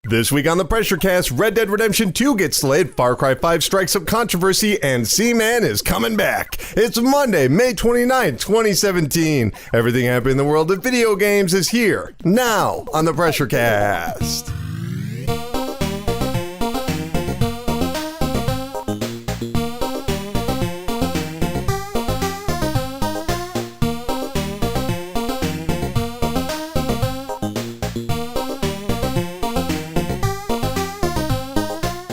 This week on the PRESSURECAST, Red Dead Redemption 2 gets delayed, Far Cry 5 strikes up controversy, and Seaman is coming back. It's Monday, May 29th, 2017. Everything happening in the world of video games is here, now, on the PRESSURECAST.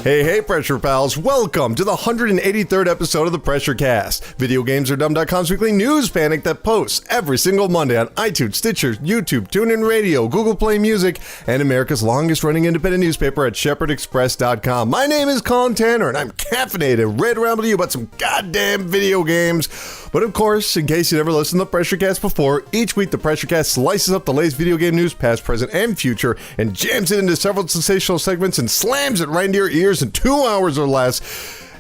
Hey, Pressure Pals, welcome to the 183rd episode of the PRESSURECAST, VideoGamesAreDumb.com's weekly news panic that posts every single Monday on iTunes, Stitcher, YouTube, TuneIn Radio, Google Play Music, and America's longest-running independent newspaper at ShepherdExpress.com. My name is Colin Tanner, and I'm caffeinated, ready to ramble to you about some goddamn video games. But of course, in case you never listened to the PRESSURECAST before, each week the PRESSURECAST slices up the latest video game news, past, present, and future, and jams it into several sensational segments and slams it right into your ears in 2 hours or less.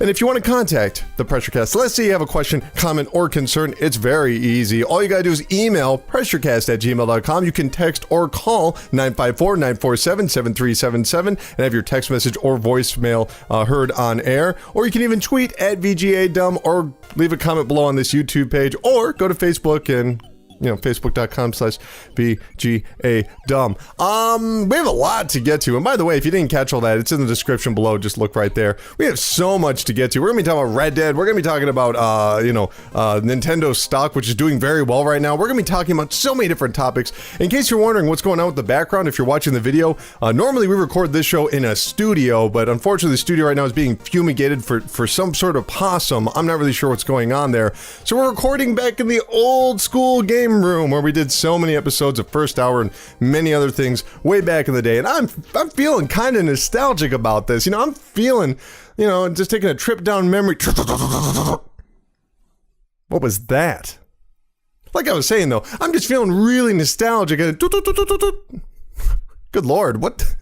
And if you want to contact the PRESSURECAST, let's say you have a question, comment, or concern, it's very easy. All you gotta do is email pressurecast@gmail.com. You can text or call 954-947-7377 and have your text message or voicemail heard on air. Or you can even tweet at VGADumb or leave a comment below on this YouTube page, or go to Facebook and Facebook.com/BGADumb. We have a lot to get to. And by the way, if you didn't catch all that, it's in the description below. Just look right there. We have so much to get to. We're going to be talking about Red Dead. We're going to be talking about, Nintendo stock, which is doing very well right now. We're going to be talking about so many different topics. In case you're wondering what's going on with the background, if you're watching the video, normally we record this show in a studio, but unfortunately the studio right now is being fumigated for some sort of possum. I'm not really sure what's going on there. So we're recording back in the old school game room where we did so many episodes of First Hour and many other things way back in the day, and I'm feeling kind of nostalgic about this. I'm feeling, just taking a trip down memory. What was that? Like I was saying though, I'm just feeling really nostalgic. Good Lord, what?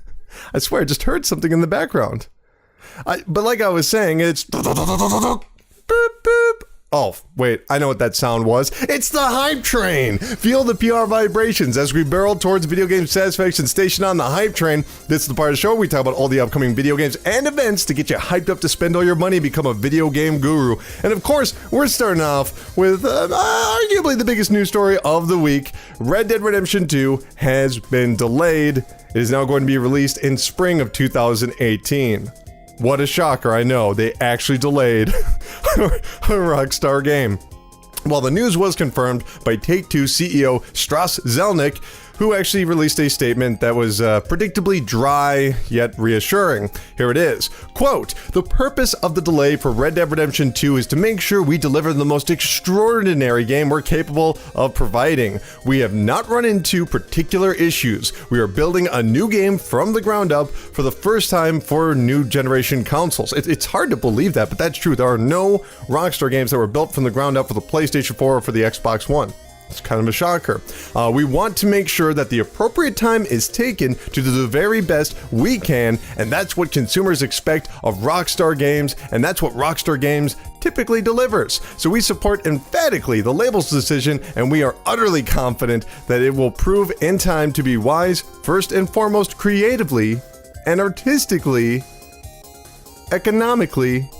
I swear I just heard something in the background. But like I was saying, it's boop, boop. Oh, wait, I know what that sound was. It's the hype train! Feel the PR vibrations as we barrel towards video game satisfaction station on the hype train. This is the part of the show where we talk about all the upcoming video games and events to get you hyped up to spend all your money and become a video game guru. And of course, we're starting off with arguably the biggest news story of the week. Red Dead Redemption 2 has been delayed. It is now going to be released in spring of 2018. What a shocker, I know. They actually delayed a Rockstar game. Well, the news was confirmed by Take-Two CEO Strauss Zelnick, who actually released a statement that was predictably dry, yet reassuring. Here it is. Quote, "The purpose of the delay for Red Dead Redemption 2 is to make sure we deliver the most extraordinary game we're capable of providing. We have not run into particular issues. We are building a new game from the ground up for the first time for new generation consoles." It's hard to believe that, but that's true. There are no Rockstar games that were built from the ground up for the PlayStation 4 or for the Xbox One. It's kind of a shocker. We want to make sure that the appropriate time is taken to do the very best we can, and that's what consumers expect of Rockstar games, and that's what Rockstar Games typically delivers. So we support emphatically the label's decision, and we are utterly confident that it will prove in time to be wise, first and foremost creatively, and artistically, economically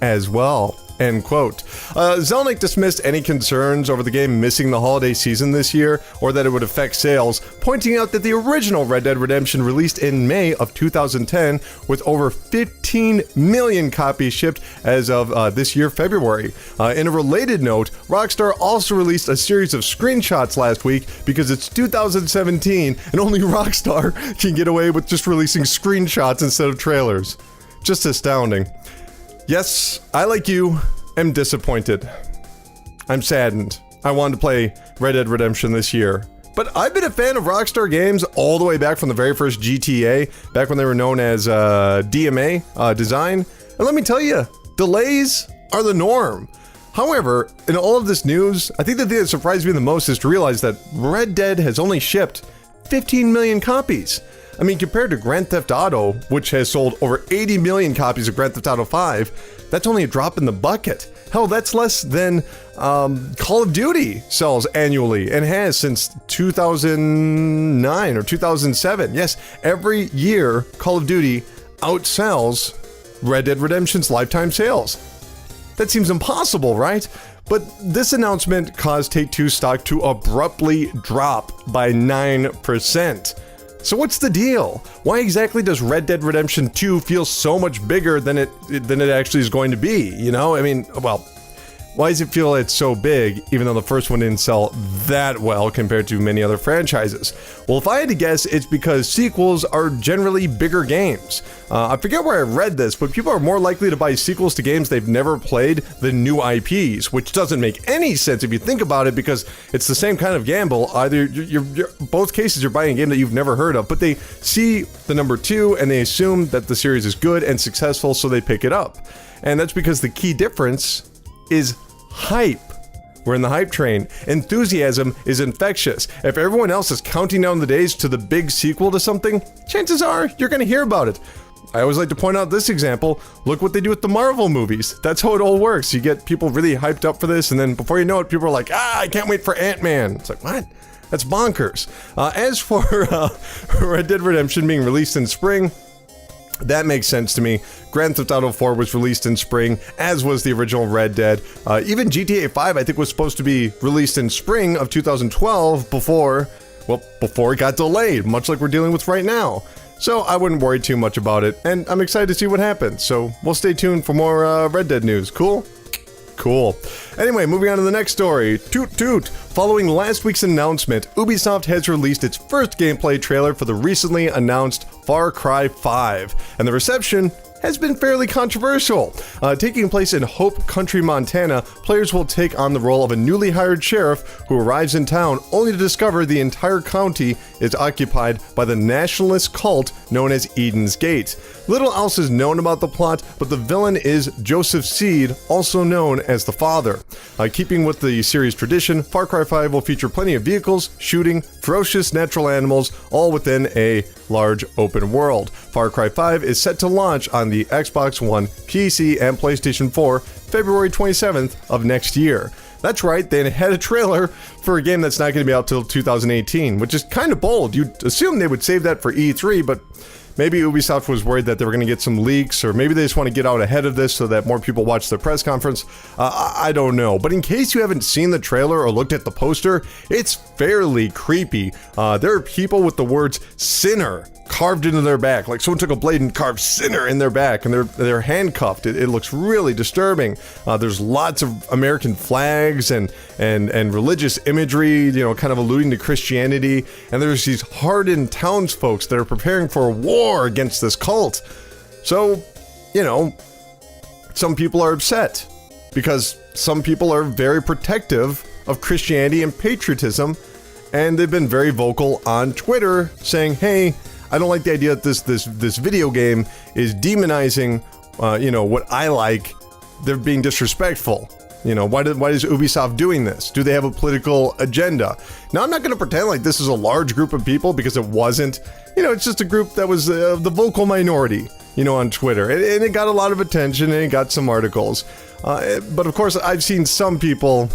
as well. End quote. Zelnick dismissed any concerns over the game missing the holiday season this year, or that it would affect sales, pointing out that the original Red Dead Redemption released in May of 2010 with over 15 million copies shipped as of this year, February. In a related note, Rockstar also released a series of screenshots last week because it's 2017 and only Rockstar can get away with just releasing screenshots instead of trailers. Just astounding. Yes, I, like you, am disappointed. I'm saddened. I wanted to play Red Dead Redemption this year. But I've been a fan of Rockstar games all the way back from the very first GTA, back when they were known as DMA design. And let me tell you, delays are the norm. However, in all of this news, I think the thing that surprised me the most is to realize that Red Dead has only shipped 15 million copies. I mean, compared to Grand Theft Auto, which has sold over 80 million copies of Grand Theft Auto 5, that's only a drop in the bucket. Hell, that's less than Call of Duty sells annually and has since 2009 or 2007. Yes, every year Call of Duty outsells Red Dead Redemption's lifetime sales. That seems impossible, right? But this announcement caused Take-Two stock to abruptly drop by 9%. So what's the deal? Why exactly does Red Dead Redemption 2 feel so much bigger than it actually is going to be? You know, I mean, well, why does it feel it's so big, even though the first one didn't sell that well compared to many other franchises? Well, if I had to guess, it's because sequels are generally bigger games. I forget where I read this, but people are more likely to buy sequels to games they've never played than new IPs, which doesn't make any sense if you think about it, because it's the same kind of gamble. Either you're both cases you're buying a game that you've never heard of, but they see the number 2 and they assume that the series is good and successful, so they pick it up. And that's because the key difference is hype. We're in the hype train. Enthusiasm is infectious. If everyone else is counting down the days to the big sequel to something, chances are you're going to hear about it. I always like to point out this example. Look what they do with the Marvel movies. That's how it all works. You get people really hyped up for this, and then before you know it, people are like, I can't wait for Ant-Man. It's like, what? That's bonkers. As for Red Dead Redemption being released in spring, that makes sense to me. Grand Theft Auto 4 was released in spring, as was the original Red Dead. Even GTA 5, I think, was supposed to be released in spring of 2012 before it got delayed, much like we're dealing with right now. So I wouldn't worry too much about it, and I'm excited to see what happens. So we'll stay tuned for more Red Dead news. Cool? Cool. Anyway, moving on to the next story. Toot toot. Following last week's announcement, Ubisoft has released its first gameplay trailer for the recently announced Far Cry 5, and the reception has been fairly controversial. Taking place in Hope Country, Montana, players will take on the role of a newly hired sheriff who arrives in town only to discover the entire county is occupied by the nationalist cult known as Eden's Gate. Little else is known about the plot, but the villain is Joseph Seed, also known as the Father. Keeping with the series tradition, Far Cry 5 will feature plenty of vehicles, shooting, ferocious natural animals, all within a large open world. Far Cry 5 is set to launch on the Xbox One, PC, and PlayStation 4 February 27th of next year. That's right, they had a trailer for a game that's not going to be out till 2018, which is kind of bold. You'd assume they would save that for E3, but maybe Ubisoft was worried that they were going to get some leaks, or maybe they just want to get out ahead of this so that more people watch the press conference. I don't know. But in case you haven't seen the trailer or looked at the poster, it's fairly creepy. There are people with the words sinner carved into their back, like someone took a blade and carved sinner in their back, and they're handcuffed. It looks really disturbing. There's lots of American flags and religious imagery, you know, kind of alluding to Christianity, and there's these hardened townsfolk that are preparing for a war against this cult. So, you know, some people are upset because some people are very protective of Christianity and patriotism, and they've been very vocal on Twitter saying, hey, I don't like the idea that this video game is demonizing, what I like. They're being disrespectful. You know, why is Ubisoft doing this? Do they have a political agenda? Now, I'm not going to pretend like this is a large group of people, because it wasn't. You know, it's just a group that was the vocal minority, you know, on Twitter. And it got a lot of attention, and it got some articles. But of course, I've seen some people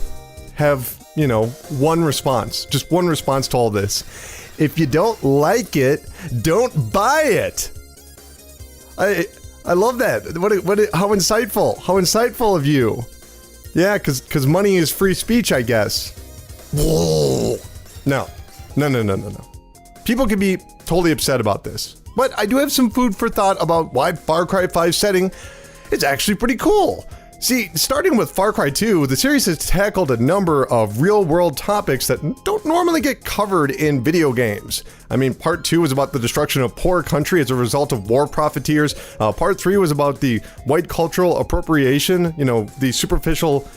have, you know, one response to all this. If you don't like it, don't buy it. I love that. How insightful of you. Yeah, because money is free speech, I guess. No. People can be totally upset about this. But I do have some food for thought about why Far Cry 5 setting is actually pretty cool. See, starting with Far Cry 2, the series has tackled a number of real-world topics that don't normally get covered in video games. I mean, Part 2 was about the destruction of poor country as a result of war profiteers. Part 3 was about the white cultural appropriation, you know, the superficial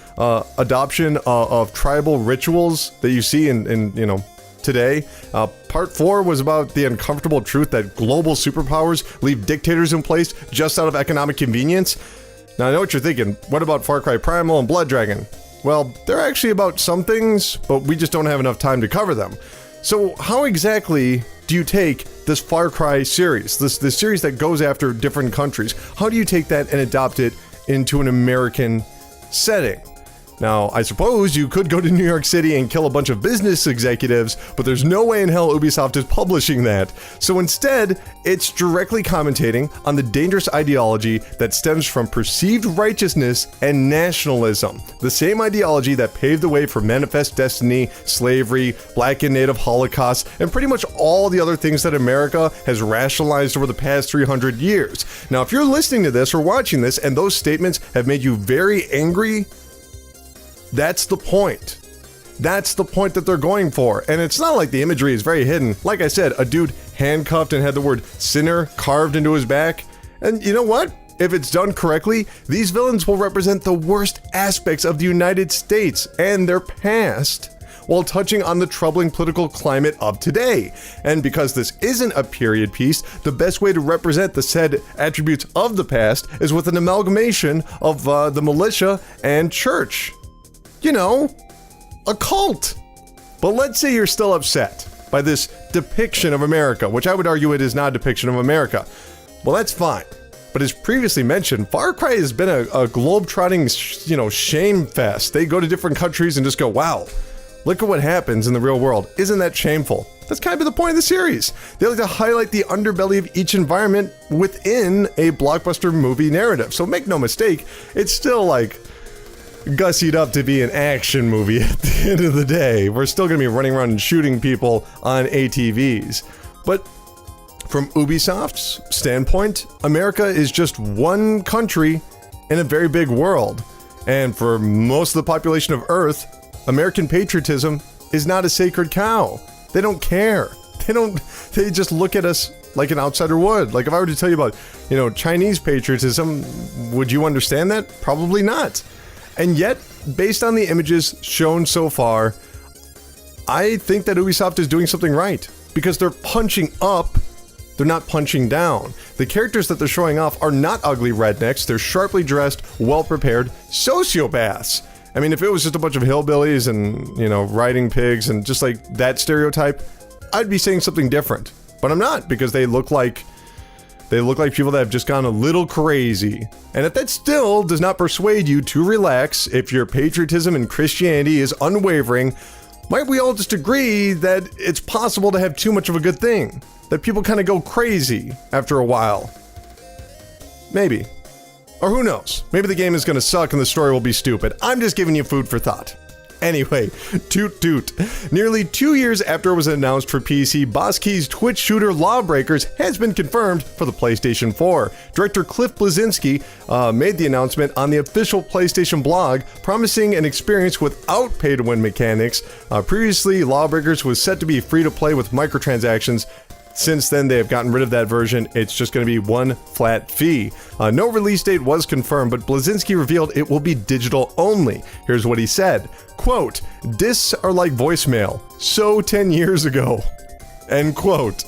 adoption of tribal rituals that you see in today. Part 4 was about the uncomfortable truth that global superpowers leave dictators in place just out of economic convenience. Now, I know what you're thinking. What about Far Cry Primal and Blood Dragon? Well, they're actually about some things, but we just don't have enough time to cover them. So how exactly do you take this Far Cry series, this series that goes after different countries, how do you take that and adopt it into an American setting. Now, I suppose you could go to New York City and kill a bunch of business executives, but there's no way in hell Ubisoft is publishing that. So instead, it's directly commentating on the dangerous ideology that stems from perceived righteousness and nationalism. The same ideology that paved the way for Manifest Destiny, slavery, Black and Native Holocaust, and pretty much all the other things that America has rationalized over the past 300 years. Now, if you're listening to this or watching this and those statements have made you very angry, that's the point. That's the point that they're going for. And it's not like the imagery is very hidden. Like I said, a dude handcuffed and had the word sinner carved into his back. And you know what? If it's done correctly, these villains will represent the worst aspects of the United States and their past, while touching on the troubling political climate of today. And because this isn't a period piece, the best way to represent the said attributes of the past is with an amalgamation of the militia and church. You know, a cult. But let's say you're still upset by this depiction of America, which I would argue it is not a depiction of America. Well, that's fine. But as previously mentioned, Far Cry has been a globe-trotting, shame fest. They go to different countries and just go, wow, look at what happens in the real world. Isn't that shameful? That's kind of the point of the series. They like to highlight the underbelly of each environment within a blockbuster movie narrative. So make no mistake, it's still like gussied up to be an action movie at the end of the day. We're still going to be running around and shooting people on ATVs. But from Ubisoft's standpoint, America is just one country in a very big world. And for most of the population of Earth, American patriotism is not a sacred cow. They don't care. They just look at us like an outsider would. Like if I were to tell you about, Chinese patriotism, would you understand that? Probably not. And yet, based on the images shown so far, I think that Ubisoft is doing something right. Because they're punching up, they're not punching down. The characters that they're showing off are not ugly rednecks, they're sharply dressed, well-prepared sociopaths. I mean, if it was just a bunch of hillbillies and, riding pigs and just like that stereotype, I'd be saying something different. But I'm not, because they look like people that have just gone a little crazy. And if that still does not persuade you to relax, if your patriotism and Christianity is unwavering, might we all just agree that it's possible to have too much of a good thing? That people kind of go crazy after a while? Maybe. Or who knows? Maybe the game is going to suck and the story will be stupid. I'm just giving you food for thought. Anyway, toot toot. Nearly 2 years after it was announced for PC, Boss Key's Twitch shooter Lawbreakers has been confirmed for the PlayStation 4. Director Cliff Bleszinski made the announcement on the official PlayStation blog, promising an experience without pay-to-win mechanics. Previously, Lawbreakers was set to be free-to-play with microtransactions. Since then, they have gotten rid of that version. It's just going to be one flat fee. No release date was confirmed, but Bleszinski revealed it will be digital only. Here's what he said, quote, "Discs are like voicemail, so 10 years ago." End quote.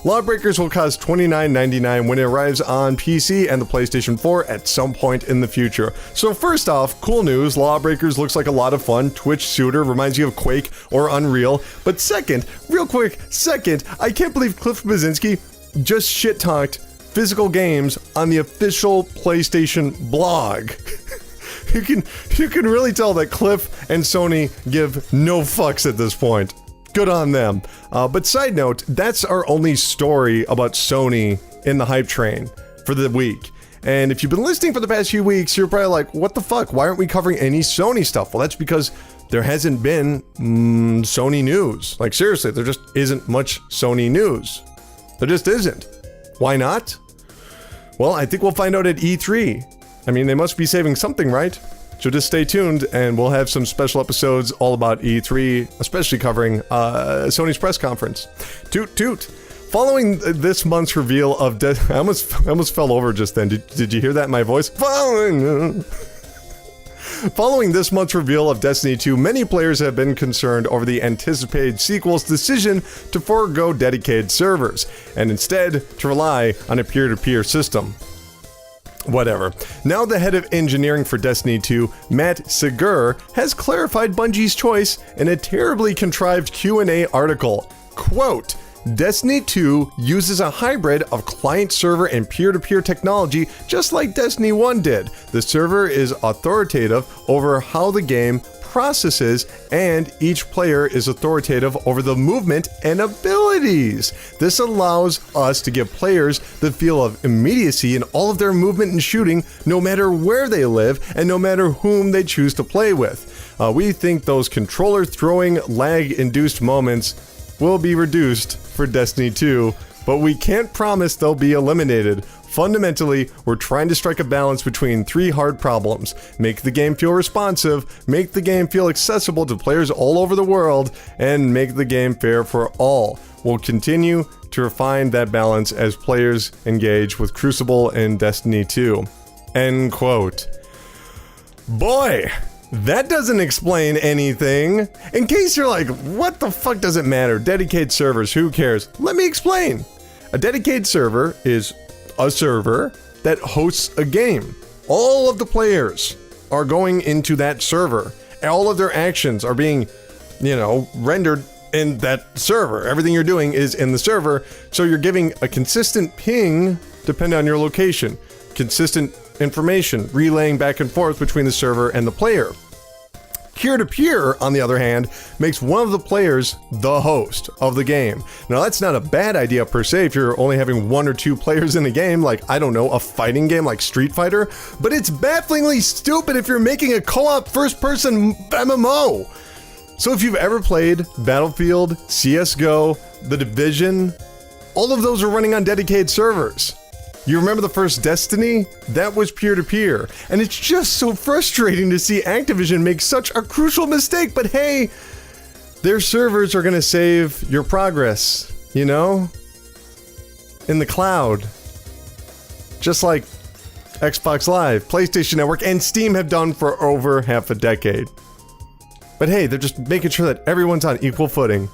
Lawbreakers will cost $29.99 when it arrives on PC and the PlayStation 4 at some point in the future. So first off, cool news, Lawbreakers looks like a lot of fun. Twitch shooter reminds you of Quake or Unreal. But second, I can't believe Cliff Bleszinski just shit-talked physical games on the official PlayStation blog. You can really tell that Cliff and Sony give no fucks at this point. Good on them. But side note, that's our only story about Sony in the hype train for the week. And if you've been listening for the past few weeks, you're probably like, what the fuck? Why aren't we covering any Sony stuff? Well, that's because there hasn't been Sony news. Like seriously, there just isn't much Sony news. There just isn't. Why not? Well, I think we'll find out at E3. I mean, they must be saving something, right? So just stay tuned, and we'll have some special episodes all about E3, especially covering Sony's press conference. Toot toot. Following this month's reveal of I almost fell over just then. Did you hear that in my voice? Following this month's reveal of Destiny 2, many players have been concerned over the anticipated sequel's decision to forego dedicated servers, and instead to rely on a peer-to-peer system. Whatever. Now the head of engineering for Destiny 2, Matt Segur, has clarified Bungie's choice in a terribly contrived Q&A article. Quote, Destiny 2 uses a hybrid of client-server and peer-to-peer technology just like Destiny 1 did. The server is authoritative over how the game processes, and each player is authoritative over the movement and abilities. This allows us to give players the feel of immediacy in all of their movement and shooting, no matter where they live and no matter whom they choose to play with. We think those controller throwing lag-induced moments will be reduced for Destiny 2, but we can't promise they'll be eliminated. Fundamentally, we're trying to strike a balance between three hard problems: make the game feel responsive, make the game feel accessible to players all over the world, and make the game fair for all. We'll continue to refine that balance as players engage with Crucible and Destiny 2. End quote. Boy, that doesn't explain anything. In case you're like, what the fuck does it matter? Dedicated servers, who cares? Let me explain. A dedicated server is a server that hosts a game. All of the players are going into that server. All of their actions are being, rendered in that server. Everything you're doing is in the server, so you're giving a consistent ping depending on your location. Consistent information relaying back and forth between the server and the player. Peer-to-peer, on the other hand, makes one of the players the host of the game. Now, that's not a bad idea per se if you're only having one or two players in a game, like, I don't know, a fighting game like Street Fighter, but it's bafflingly stupid if you're making a co-op first-person MMO. So if you've ever played Battlefield, CSGO, The Division, all of those are running on dedicated servers. You remember the first Destiny? That was peer-to-peer. And it's just so frustrating to see Activision make such a crucial mistake, but hey, their servers are gonna save your progress, in the cloud. Just like Xbox Live, PlayStation Network, and Steam have done for over half a decade. But hey, they're just making sure that everyone's on equal footing.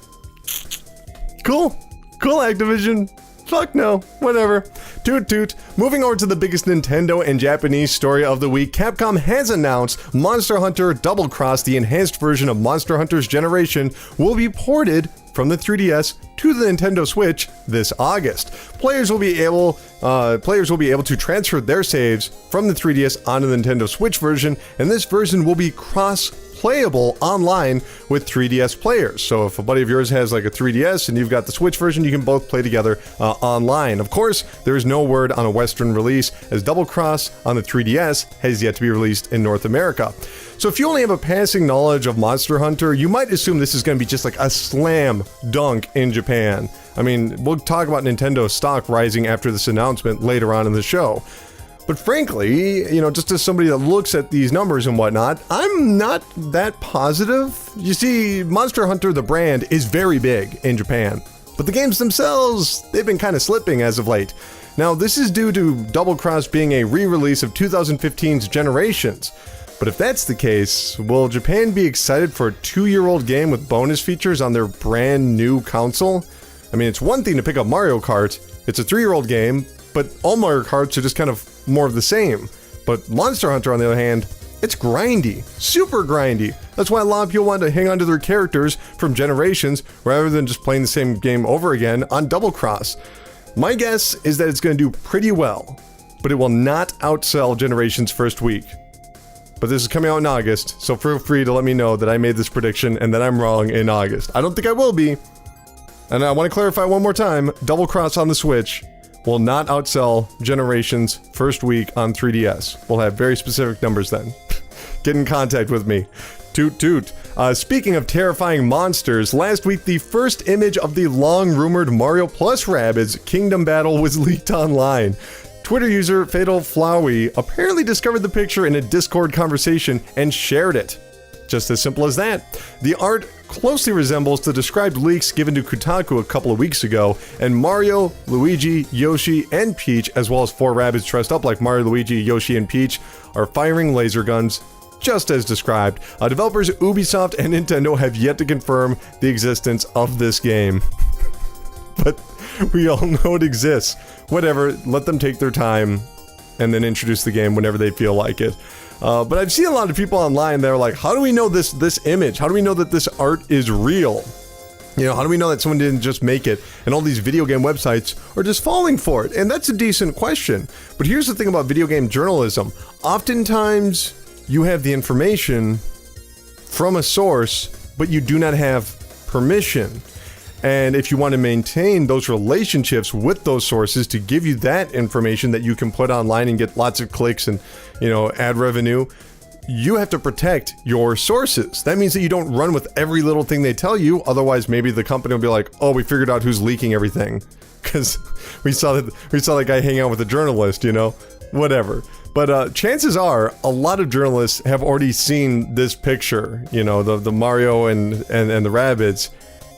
Cool, Activision. Fuck no, whatever. Toot toot. Moving over to the biggest Nintendo and Japanese story of the week, Capcom has announced Monster Hunter Double Cross, the enhanced version of Monster Hunter's generation, will be ported from the 3DS to the Nintendo Switch this August. Players will be able to transfer their saves from the 3DS onto the Nintendo Switch version, and this version will be cross-playable online with 3DS players. So if a buddy of yours has like a 3DS and you've got the Switch version, you can both play together online. Of course, there is no word on a Western release, as Double Cross on the 3DS has yet to be released in North America. So if you only have a passing knowledge of Monster Hunter, you might assume this is going to be just like a slam dunk in Japan. I mean, we'll talk about Nintendo stock rising after this announcement later on in the show. But frankly, just as somebody that looks at these numbers and whatnot, I'm not that positive. You see, Monster Hunter, the brand, is very big in Japan. But the games themselves, they've been kind of slipping as of late. Now, this is due to Double Cross being a re-release of 2015's Generations. But if that's the case, will Japan be excited for a 2-year-old game with bonus features on their brand new console? I mean, it's one thing to pick up Mario Kart. It's a 3-year-old game, but all Mario Karts are just kind of more of the same. But Monster Hunter, on the other hand, it's grindy, super grindy. That's why a lot of people want to hang on to their characters from Generations rather than just playing the same game over again on Double Cross. My guess is that it's going to do pretty well, but it will not outsell Generations first week. But this is coming out in August, so feel free to let me know that I made this prediction and that I'm wrong in August. I don't think I will be. And I want to clarify one more time, Double Cross on the Switch will not outsell Generations first week on 3DS. We'll have very specific numbers then. Get in contact with me. Toot toot. Speaking of terrifying monsters, last week the first image of the long-rumored Mario Plus Rabbids Kingdom Battle was leaked online. Twitter user Fatal Flowey apparently discovered the picture in a Discord conversation and shared it. Just as simple as that. The art closely resembles the described leaks given to Kotaku a couple of weeks ago, and Mario, Luigi, Yoshi, and Peach, as well as 4 rabbits dressed up like Mario, Luigi, Yoshi, and Peach, are firing laser guns, just as described. Developers Ubisoft and Nintendo have yet to confirm the existence of this game. But we all know it exists. Whatever, let them take their time and then introduce the game whenever they feel like it. But I've seen a lot of people online that are like, how do we know this image? How do we know that this art is real? You know, how do we know that someone didn't just make it and all these video game websites are just falling for it? And that's a decent question. But here's the thing about video game journalism. Oftentimes, you have the information from a source, but you do not have permission. And if you want to maintain those relationships with those sources to give you that information that you can put online and get lots of clicks and, you know, ad revenue, you have to protect your sources. That means that you don't run with every little thing they tell you. Otherwise, maybe the company will be like, oh, we figured out who's leaking everything. Because we saw that guy hang out with a journalist, you know? Whatever. But chances are, a lot of journalists have already seen this picture, you know, the Mario and the Rabbids.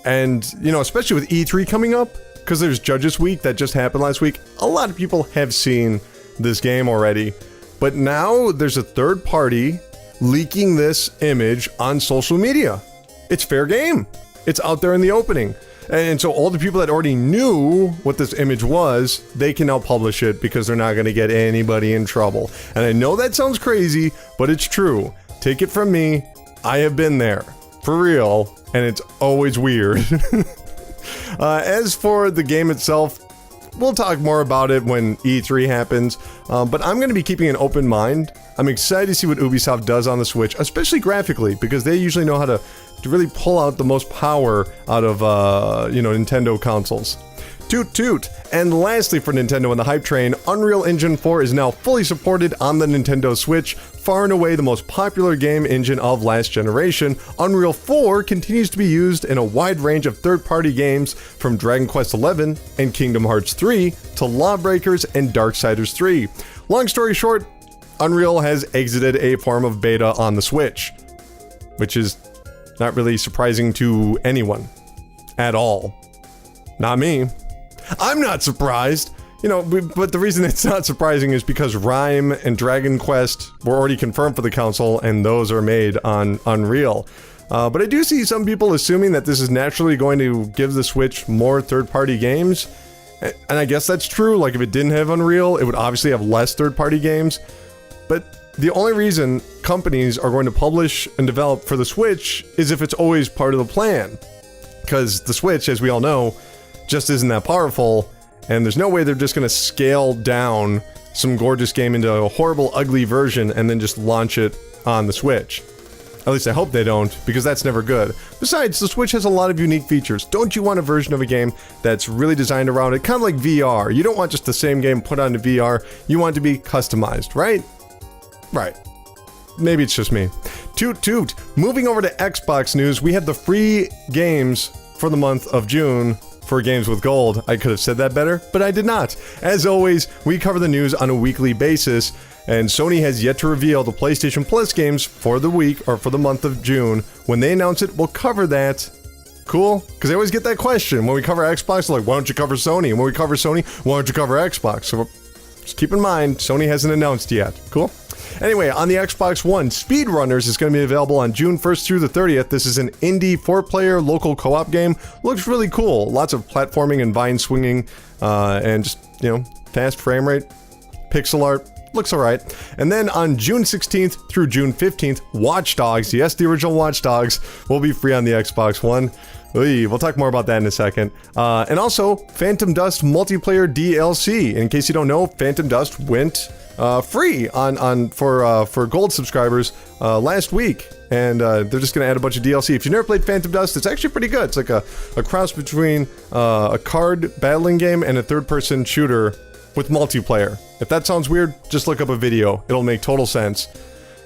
And, you know, especially with E3 coming up, because there's Judges Week that just happened last week, a lot of people have seen this game already. But now there's a third party leaking this image on social media. It's fair game. It's out there in the opening. And so all the people that already knew what this image was, they can now publish it because they're not going to get anybody in trouble. And I know that sounds crazy, but it's true. Take it from me. I have been there. For real. And it's always weird. As for the game itself, we'll talk more about it when E3 happens, but I'm going to be keeping an open mind. I'm excited to see what Ubisoft does on the Switch, especially graphically, because they usually know how to really pull out the most power out of, Nintendo consoles. Toot toot! And lastly for Nintendo and the hype train, Unreal Engine 4 is now fully supported on the Nintendo Switch, far and away the most popular game engine of last generation. Unreal 4 continues to be used in a wide range of third-party games, from Dragon Quest XI and Kingdom Hearts 3 to Lawbreakers and Darksiders 3. Long story short, Unreal has exited a form of beta on the Switch, which is not really surprising to anyone at all. Not me. I'm not surprised, you know, but the reason it's not surprising is because Rime and Dragon Quest were already confirmed for the console, and those are made on Unreal. But I do see some people assuming that this is naturally going to give the Switch more third-party games, and I guess that's true. Like, if it didn't have Unreal, it would obviously have less third-party games, but the only reason companies are going to publish and develop for the Switch is if it's always part of the plan, because the Switch, as we all know, just isn't that powerful, and there's no way they're just going to scale down some gorgeous game into a horrible, ugly version and then just launch it on the Switch. At least I hope they don't, because that's never good. Besides, the Switch has a lot of unique features. Don't you want a version of a game that's really designed around it? Kind of like VR. You don't want just the same game put onto VR. You want it to be customized, right? Right. Maybe it's just me. Toot toot. Moving over to Xbox news, we had the free games for the month of June for Games with Gold. I could have said that better, but I did not. As always, we cover the news on a weekly basis, and Sony has yet to reveal the PlayStation Plus games for the week, or for the month of June. When they announce it, we'll cover that. Cool? Because I always get that question. When we cover Xbox, they're like, why don't you cover Sony? And when we cover Sony, why don't you cover Xbox? So just keep in mind, Sony hasn't announced yet. Cool? Anyway, on the Xbox One, Speedrunners is going to be available on June 1st through the 30th. This is an indie 4-player local co-op game. Looks really cool. Lots of platforming and vine swinging, and just, you know, fast frame rate, pixel art. Looks alright. And then on June 16th through June 15th, Watch Dogs, yes, the original Watch Dogs, will be free on the Xbox One. We'll talk more about that in a second. And also, Phantom Dust multiplayer DLC. In case you don't know, Phantom Dust went free for gold subscribers last week, and they're just gonna add a bunch of DLC. If you've never played Phantom Dust, it's actually pretty good. It's like a cross between a card battling game and a third-person shooter with multiplayer. If that sounds weird, just look up a video. It'll make total sense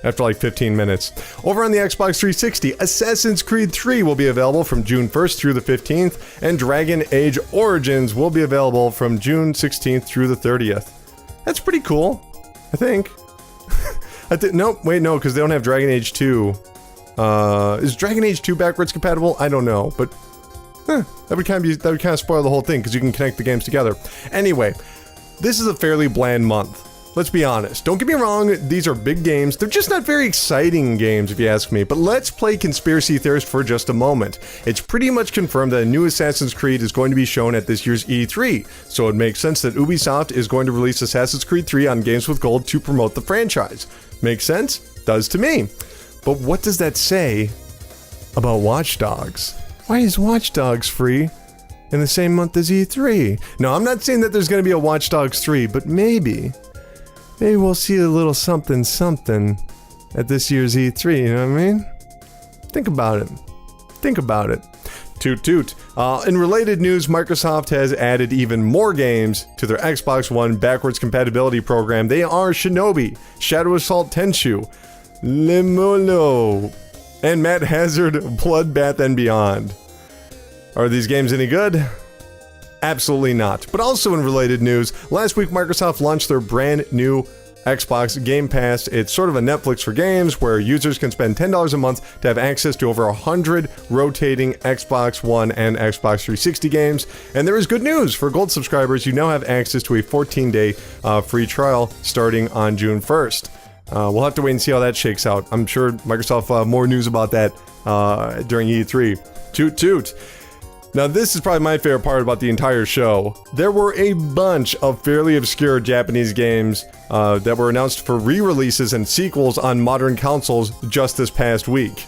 after like 15 minutes. Over on the Xbox 360, Assassin's Creed 3 will be available from June 1st through the 15th, and Dragon Age Origins will be available from June 16th through the 30th. That's pretty cool, I think. Nope, wait, no, because they don't have Dragon Age 2. Is Dragon Age 2 backwards compatible? I don't know, but that would kind of spoil the whole thing, because you can connect the games together. Anyway, this is a fairly bland month. Let's be honest. Don't get me wrong, these are big games. They're just not very exciting games, if you ask me. But let's play conspiracy theorist for just a moment. It's pretty much confirmed that a new Assassin's Creed is going to be shown at this year's E3. So it makes sense that Ubisoft is going to release Assassin's Creed 3 on Games with Gold to promote the franchise. Makes sense? Does to me. But what does that say about Watch Dogs? Why is Watch Dogs free in the same month as E3? No, I'm not saying that there's going to be a Watch Dogs 3, but maybe we'll see a little something at this year's E3, you know what I mean? Think about it. Toot toot. In related news, Microsoft has added even more games to their Xbox One backwards compatibility program. They are Shinobi, Shadow Assault Tenchu, Limolo, and Matt Hazard Bloodbath and Beyond. Are these games any good? Absolutely not. But also in related news, last week Microsoft launched their brand new Xbox Game Pass. It's sort of a Netflix for games where users can spend $10 a month to have access to over 100 rotating Xbox One and Xbox 360 games. And there is good news for Gold subscribers. You now have access to a 14-day free trial starting on June 1st. We'll have to wait and see how that shakes out. I'm sure Microsoft will have more news about that during E3. Toot toot. Now, this is probably my favorite part about the entire show. There were a bunch of fairly obscure Japanese games that were announced for re-releases and sequels on modern consoles just this past week.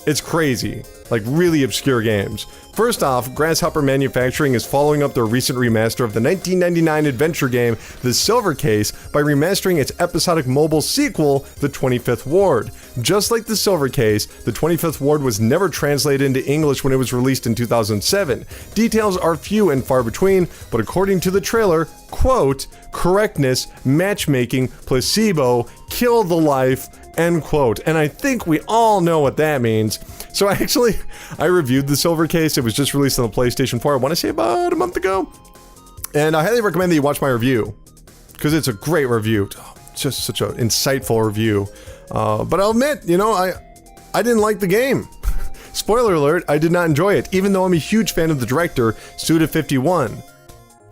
It's crazy. Like, really obscure games. First off, Grasshopper Manufacturing is following up their recent remaster of the 1999 adventure game, The Silver Case, by remastering its episodic mobile sequel, The 25th Ward. Just like The Silver Case, The 25th Ward was never translated into English when it was released in 2007. Details are few and far between, but according to the trailer, quote, correctness, matchmaking, placebo, kill the life, end quote. And I think we all know what that means. So I reviewed The Silver Case. It was just released on the PlayStation 4, I want to say about a month ago. And I highly recommend that you watch my review, because it's a great review. It's just such an insightful review. But I'll admit, I didn't like the game. Spoiler alert, I did not enjoy it, even though I'm a huge fan of the director, Suda51.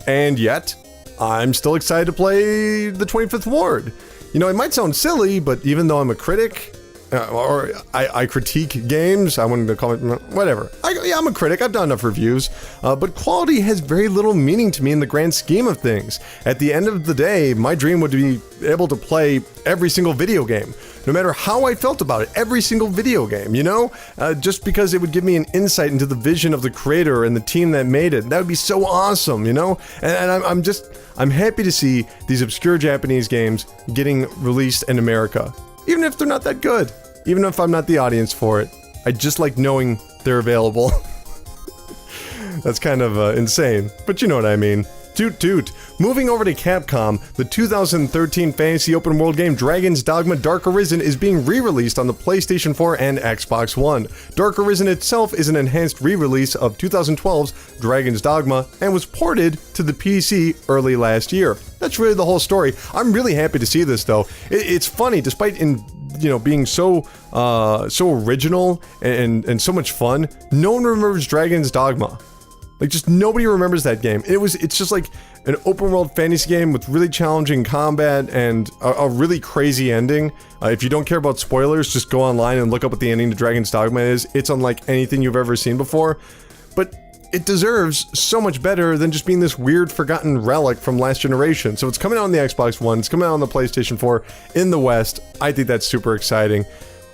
And yet, I'm still excited to play The 25th Ward. It might sound silly, but even though I'm a critic, or I critique games, I wanted to call it, whatever. I'm a critic, I've done enough reviews, but quality has very little meaning to me in the grand scheme of things. At the end of the day, my dream would be able to play every single video game, no matter how I felt about it, every single video game, just because it would give me an insight into the vision of the creator and the team that made it. That would be so awesome, and I'm happy to see these obscure Japanese games getting released in America. Even if they're not that good, even if I'm not the audience for it, I just like knowing they're available. That's kind of insane, but you know what I mean. Toot toot. Moving over to Capcom, the 2013 fantasy open world game Dragon's Dogma Dark Arisen is being re-released on the PlayStation 4 and Xbox One. Dark Arisen itself is an enhanced re-release of 2012's Dragon's Dogma and was ported to the PC early last year. That's really the whole story. I'm really happy to see this though. It's funny, despite being so original and so much fun, no one remembers Dragon's Dogma. Like, just nobody remembers that game. It's just like an open world fantasy game with really challenging combat and a really crazy ending. If you don't care about spoilers, just go online and look up what the ending to Dragon's Dogma is. It's unlike anything you've ever seen before. But it deserves so much better than just being this weird forgotten relic from last generation. So it's coming out on the Xbox One, it's coming out on the PlayStation 4 in the West. I think that's super exciting.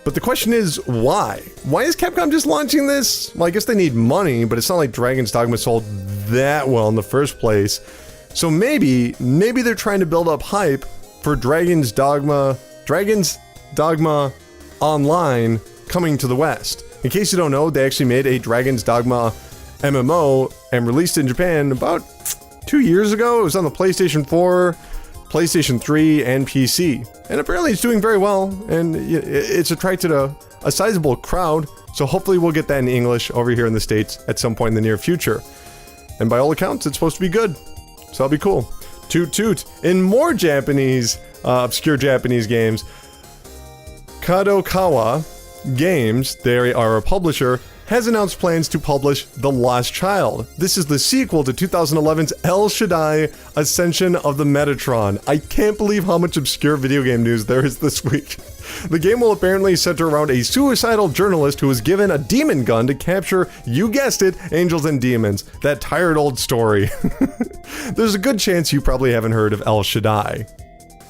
But the question is, why? Why is Capcom just launching this? Well, I guess they need money, but it's not like Dragon's Dogma sold that well in the first place. So maybe they're trying to build up hype for Dragon's Dogma Online coming to the West. In case you don't know, they actually made a Dragon's Dogma MMO and released it in Japan about 2 years ago. It was on the PlayStation 4, PlayStation 3, and PC. And apparently it's doing very well, and it's attracted a sizable crowd, so hopefully we'll get that in English over here in the States at some point in the near future. And by all accounts, it's supposed to be good, so that'll be cool. Toot toot. In more Japanese, obscure Japanese games, Kadokawa Games, they are a publisher, has announced plans to publish The Lost Child. This is the sequel to 2011's El Shaddai Ascension of the Metatron. I can't believe how much obscure video game news there is this week. The game will apparently center around a suicidal journalist who was given a demon gun to capture, you guessed it, angels and demons. That tired old story. There's a good chance you probably haven't heard of El Shaddai.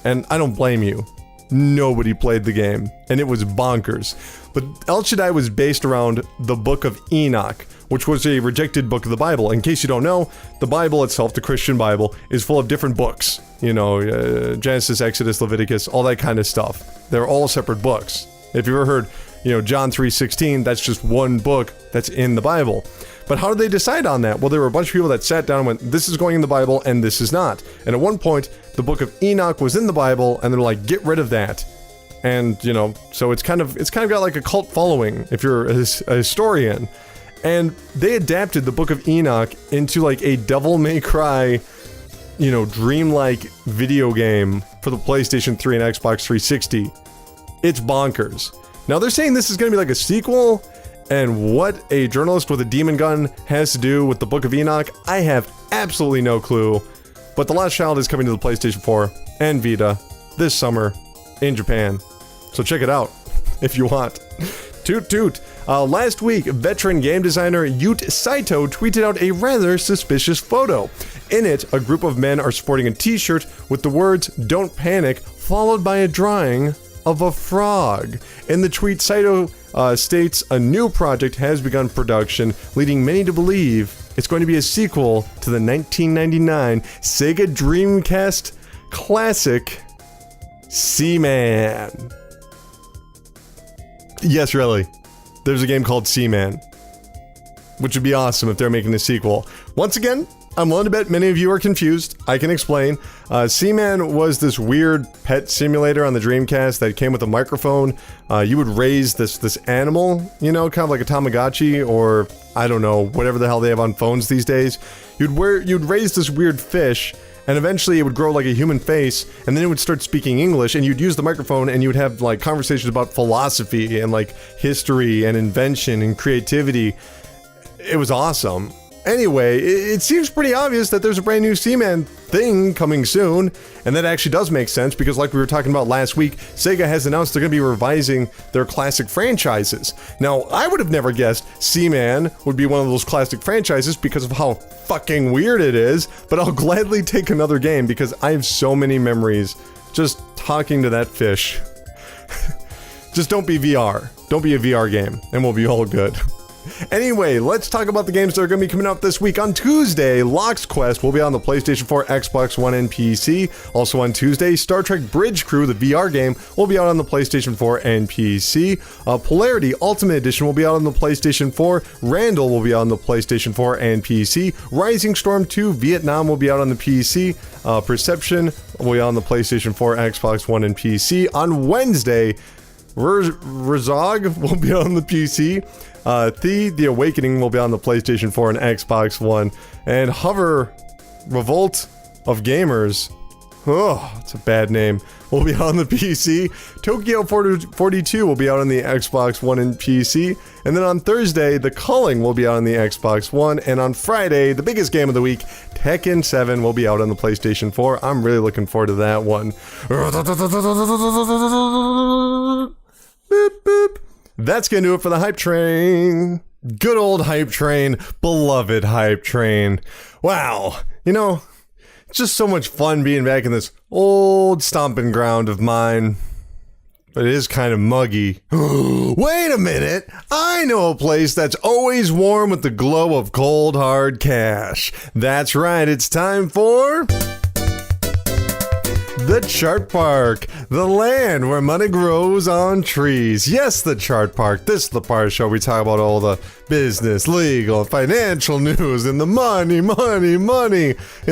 And I don't blame you. Nobody played the game, and it was bonkers. But El Shaddai was based around the Book of Enoch, which was a rejected book of the Bible. In case you don't know, the Bible itself, the Christian Bible, is full of different books. You know, Genesis, Exodus, Leviticus, all that kind of stuff. They're all separate books. If you ever heard, you know, John 3:16, that's just one book that's in the Bible. But how did they decide on that? Well, there were a bunch of people that sat down and went, this is going in the Bible and this is not. And at one point, the book of Enoch was in the Bible and they're like, get rid of that. And, you know, so it's kind of got like a cult following if you're a historian. And they adapted the book of Enoch into like a Devil May Cry, you know, dreamlike video game for the PlayStation 3 and Xbox 360. It's bonkers. Now they're saying this is going to be like a sequel, and what a journalist with a demon gun has to do with the Book of Enoch, I have absolutely no clue. But The Last Child is coming to the PlayStation 4 and Vita this summer in Japan. So check it out if you want. Toot toot. Last week, veteran game designer Yute Saito tweeted out a rather suspicious photo. In it, a group of men are sporting a t-shirt with the words, "Don't panic," followed by a drawing of a frog. In the tweet, Saito states a new project has begun production, leading many to believe it's going to be a sequel to the 1999 Sega Dreamcast classic, Seaman. Yes, really. There's a game called Seaman, which would be awesome if they're making a sequel. Once again, I'm willing to bet many of you are confused. I can explain. Seaman was this weird pet simulator on the Dreamcast that came with a microphone. You would raise this animal, you know, kind of like a Tamagotchi, or I don't know, whatever the hell they have on phones these days. You'd raise this weird fish, and eventually it would grow like a human face, and then it would start speaking English, and you'd use the microphone, and you would have like conversations about philosophy and like history and invention and creativity. It was awesome. Anyway, it seems pretty obvious that there's a brand new Seaman thing coming soon, and that actually does make sense because like we were talking about last week, Sega has announced they're going to be revising their classic franchises. Now, I would have never guessed Seaman would be one of those classic franchises because of how fucking weird it is, but I'll gladly take another game because I have so many memories just talking to that fish. Just don't be VR. Don't be a VR game, and we'll be all good. Anyway, let's talk about the games that are going to be coming out this week. On Tuesday, Lock's Quest will be on the PlayStation 4, Xbox One, and PC. Also on Tuesday, Star Trek Bridge Crew, the VR game, will be out on the PlayStation 4 and PC. Polarity Ultimate Edition will be out on the PlayStation 4. Randall will be out on the PlayStation 4 and PC. Rising Storm 2 Vietnam will be out on the PC. Perception will be on the PlayStation 4, Xbox One, and PC. On Wednesday, Rezog will be on the PC. The Awakening will be on the PlayStation 4 and Xbox One. And Hover Revolt of Gamers, oh, it's a bad name, will be on the PC. Tokyo 42 will be out on the Xbox One and PC. And then on Thursday, The Culling will be out on the Xbox One. And on Friday, the biggest game of the week, Tekken 7 will be out on the PlayStation 4. I'm really looking forward to that one. Boop, boop. That's gonna do it for the Hype Train. Good old Hype Train. Beloved Hype Train. Wow. You know, it's just so much fun being back in this old stomping ground of mine. But it is kind of muggy. Wait a minute. I know a place that's always warm with the glow of cold hard cash. That's right. It's time for the Chart Park, the land where money grows on trees. Yes, the Chart Park. This is the part of the show we talk about all the business, legal, financial news, and the money in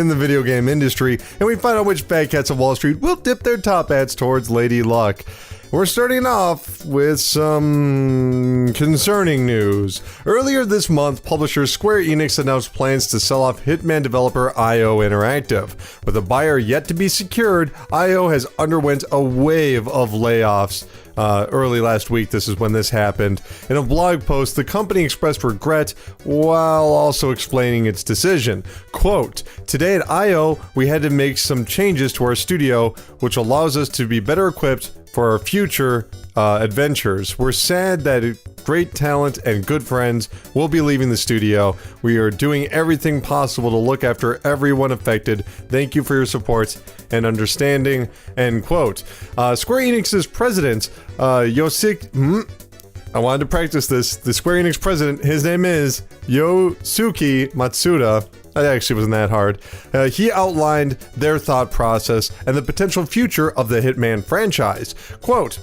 the video game industry. And we find out which fat cats of Wall Street will dip their top hats towards Lady Luck. We're starting off with some concerning news. Earlier this month, publisher Square Enix announced plans to sell off Hitman developer IO Interactive. With a buyer yet to be secured, IO has underwent a wave of layoffs. Early last week, this is when this happened. In a blog post, the company expressed regret while also explaining its decision. Quote, "Today at IO, we had to make some changes to our studio, which allows us to be better equipped for our future adventures. We're sad that great talent and good friends will be leaving the studio. We are doing everything possible to look after everyone affected. Thank you for your support and understanding." End quote. Square Enix's president, I wanted to practice this. The Square Enix president, his name is Yosuke Matsuda. That actually wasn't that hard. He outlined their thought process and the potential future of the Hitman franchise. Quote,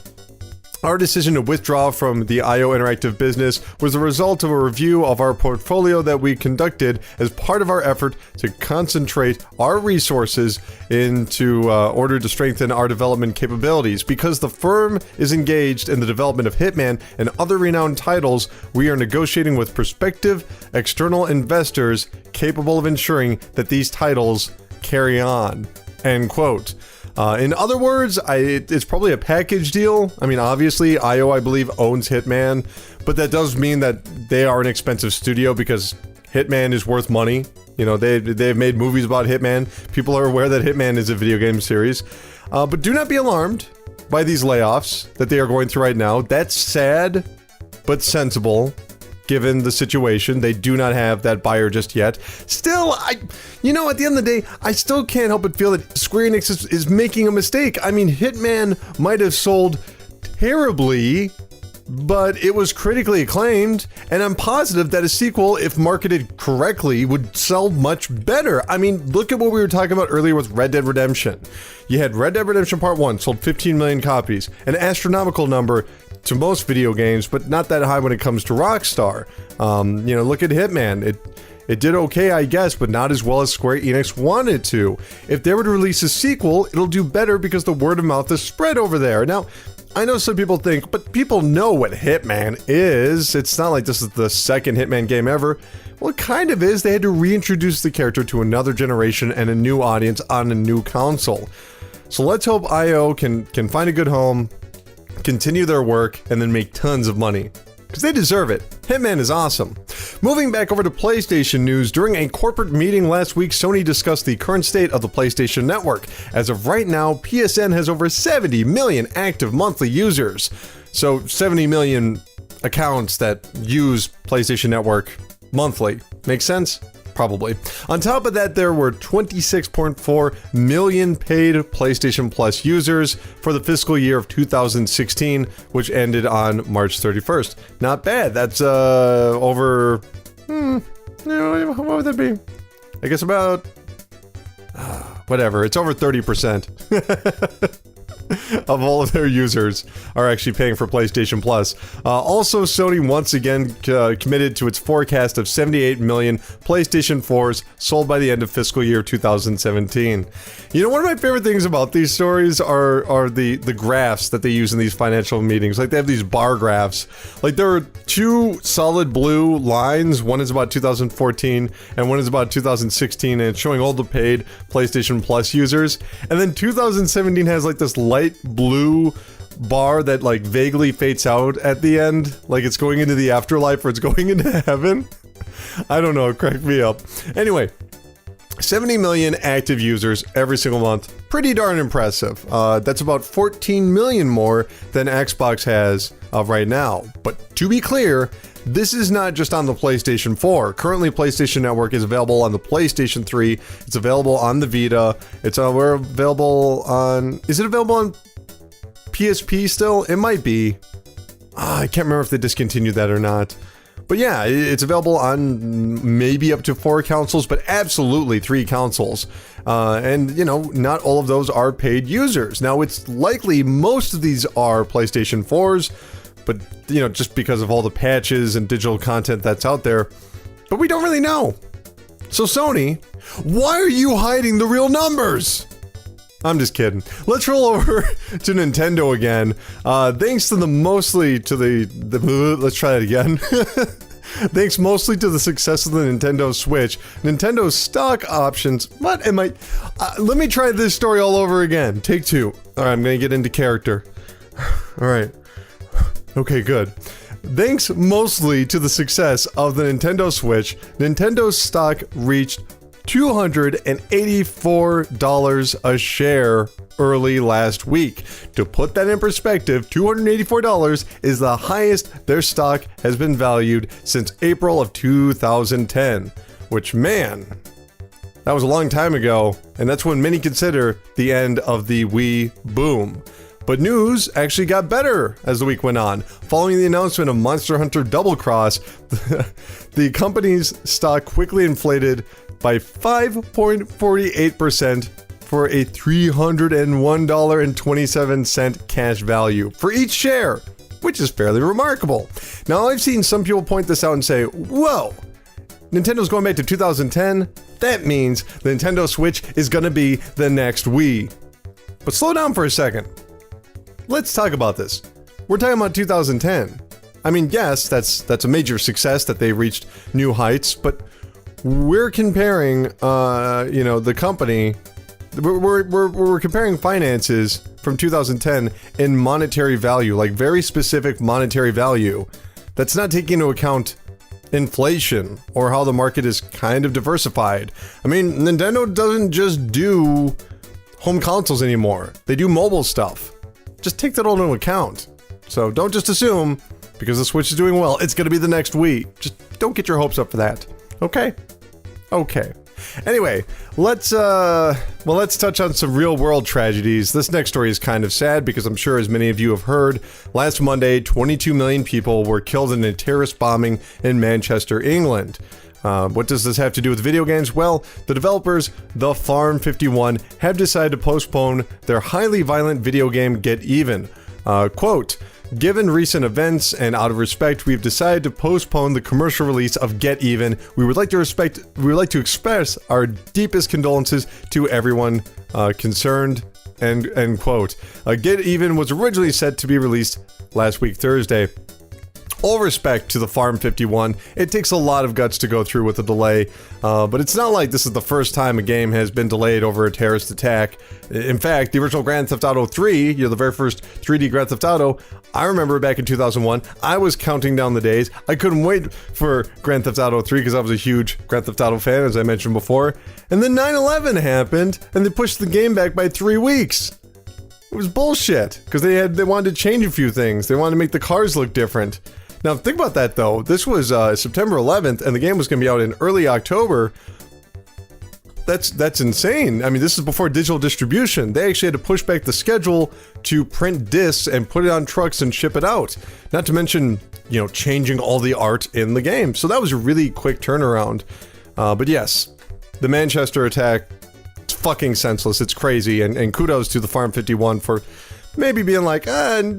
"Our decision to withdraw from the IO Interactive business was the result of a review of our portfolio that we conducted as part of our effort to concentrate our resources into order to strengthen our development capabilities. Because the firm is engaged in the development of Hitman and other renowned titles, we are negotiating with prospective external investors capable of ensuring that these titles carry on." End quote. In other words, it's probably a package deal. I mean, obviously, IO, I believe, owns Hitman, but that does mean that they are an expensive studio because Hitman is worth money. You know, they've made movies about Hitman. People are aware that Hitman is a video game series. But do not be alarmed by these layoffs that they are going through right now. That's sad, but sensible. Given the situation, they do not have that buyer just yet. Still, at the end of the day, I still can't help but feel that Square Enix is making a mistake. I mean, Hitman might have sold terribly, but it was critically acclaimed, and I'm positive that a sequel, if marketed correctly, would sell much better. I mean, look at what we were talking about earlier with Red Dead Redemption. You had Red Dead Redemption Part 1 sold 15 million copies, an astronomical number to most video games, but not that high when it comes to Rockstar. Look at Hitman. It did okay, I guess, but not as well as Square Enix wanted to. If they were to release a sequel, it'll do better because the word of mouth is spread over there. Now, I know some people think, but people know what Hitman is. It's not like this is the second Hitman game ever. Well, it kind of is. They had to reintroduce the character to another generation and a new audience on a new console. So let's hope IO can find a good home, continue their work, and then make tons of money. Because they deserve it. Hitman is awesome. Moving back over to PlayStation news, during a corporate meeting last week, Sony discussed the current state of the PlayStation Network. As of right now, PSN has over 70 million active monthly users. So 70 million accounts that use PlayStation Network monthly. Make sense? Probably. On top of that, there were 26.4 million paid PlayStation Plus users for the fiscal year of 2016, which ended on March 31st. Not bad. That's over... what would that be? I guess about... whatever. It's over 30%. Of all of their users are actually paying for PlayStation Plus. Also, Sony once again committed to its forecast of 78 million PlayStation 4s sold by the end of fiscal year 2017. You know, one of my favorite things about these stories are the graphs that they use in these financial meetings. Like, they have these bar graphs. Like, there are two solid blue lines. One is about 2014 and one is about 2016, and it's showing all the paid PlayStation Plus users. And then 2017 has like this light blue bar that like vaguely fades out at the end, like it's going into the afterlife or it's going into heaven. I don't know, it cracked me up. Anyway, 70 million active users every single month. Pretty darn impressive. That's about 14 million more than Xbox has right now. But to be clear, this is not just on the PlayStation 4. Currently, PlayStation Network is available on the PlayStation 3. It's available on the Vita. We're available on... Is it available on PSP still? It might be. I can't remember if they discontinued that or not. But yeah, it's available on maybe up to 4 consoles, but absolutely 3 consoles. And, not all of those are paid users. Now, it's likely most of these are PlayStation 4s, but, just because of all the patches and digital content that's out there. But we don't really know. So Sony, why are you hiding the real numbers? I'm just kidding. Let's roll over to Nintendo again. Thanks to let's try that again. Thanks mostly to the success of the Nintendo Switch, Nintendo's stock options. What am I? Let me try this story all over again. Take 2. All right, I'm gonna get into character. All right. Okay, good. Thanks mostly to the success of the Nintendo Switch, Nintendo's stock reached $284 a share early last week. To put that in perspective, $284 is the highest their stock has been valued since April of 2010, which, man, that was a long time ago, and that's when many consider the end of the Wii boom. But news actually got better as the week went on. Following the announcement of Monster Hunter Double Cross, the company's stock quickly inflated by 5.48% for a $301.27 cash value for each share, which is fairly remarkable. Now, I've seen some people point this out and say, whoa, Nintendo's going back to 2010? That means the Nintendo Switch is going to be the next Wii. But slow down for a second. Let's talk about this. We're talking about 2010. I mean, yes, that's a major success that they reached new heights, but we're comparing, the company. We're comparing finances from 2010 in monetary value, like very specific monetary value. That's not taking into account inflation or how the market is kind of diversified. I mean, Nintendo doesn't just do home consoles anymore. They do mobile stuff. Just take that all into account. So don't just assume because the Switch is doing well, it's going to be the next Wii. Just don't get your hopes up for that. Okay? Okay. Anyway, let's touch on some real-world tragedies. This next story is kind of sad because I'm sure, as many of you have heard, last Monday, 22 million people were killed in a terrorist bombing in Manchester, England. What does this have to do with video games? Well, the developers, The Farm 51, have decided to postpone their highly violent video game Get Even. Quote, "Given recent events and out of respect, we've decided to postpone the commercial release of Get Even. We would like to express our deepest condolences to everyone concerned." End quote. Get Even was originally set to be released last week, Thursday. All respect to the Farm 51, it takes a lot of guts to go through with a delay, but it's not like this is the first time a game has been delayed over a terrorist attack. In fact, the original Grand Theft Auto 3, the very first 3D Grand Theft Auto, I remember back in 2001, I was counting down the days. I couldn't wait for Grand Theft Auto 3 because I was a huge Grand Theft Auto fan, as I mentioned before. And then 9/11 happened, and they pushed the game back by 3 weeks. It was bullshit, because they wanted to change a few things. They wanted to make the cars look different. Now, think about that, though. This was September 11th, and the game was going to be out in early October. That's insane. I mean, this is before digital distribution. They actually had to push back the schedule to print discs and put it on trucks and ship it out. Not to mention, changing all the art in the game. So that was a really quick turnaround. But yes, the Manchester attack, it's fucking senseless. It's crazy. And kudos to the Farm 51 for maybe being like,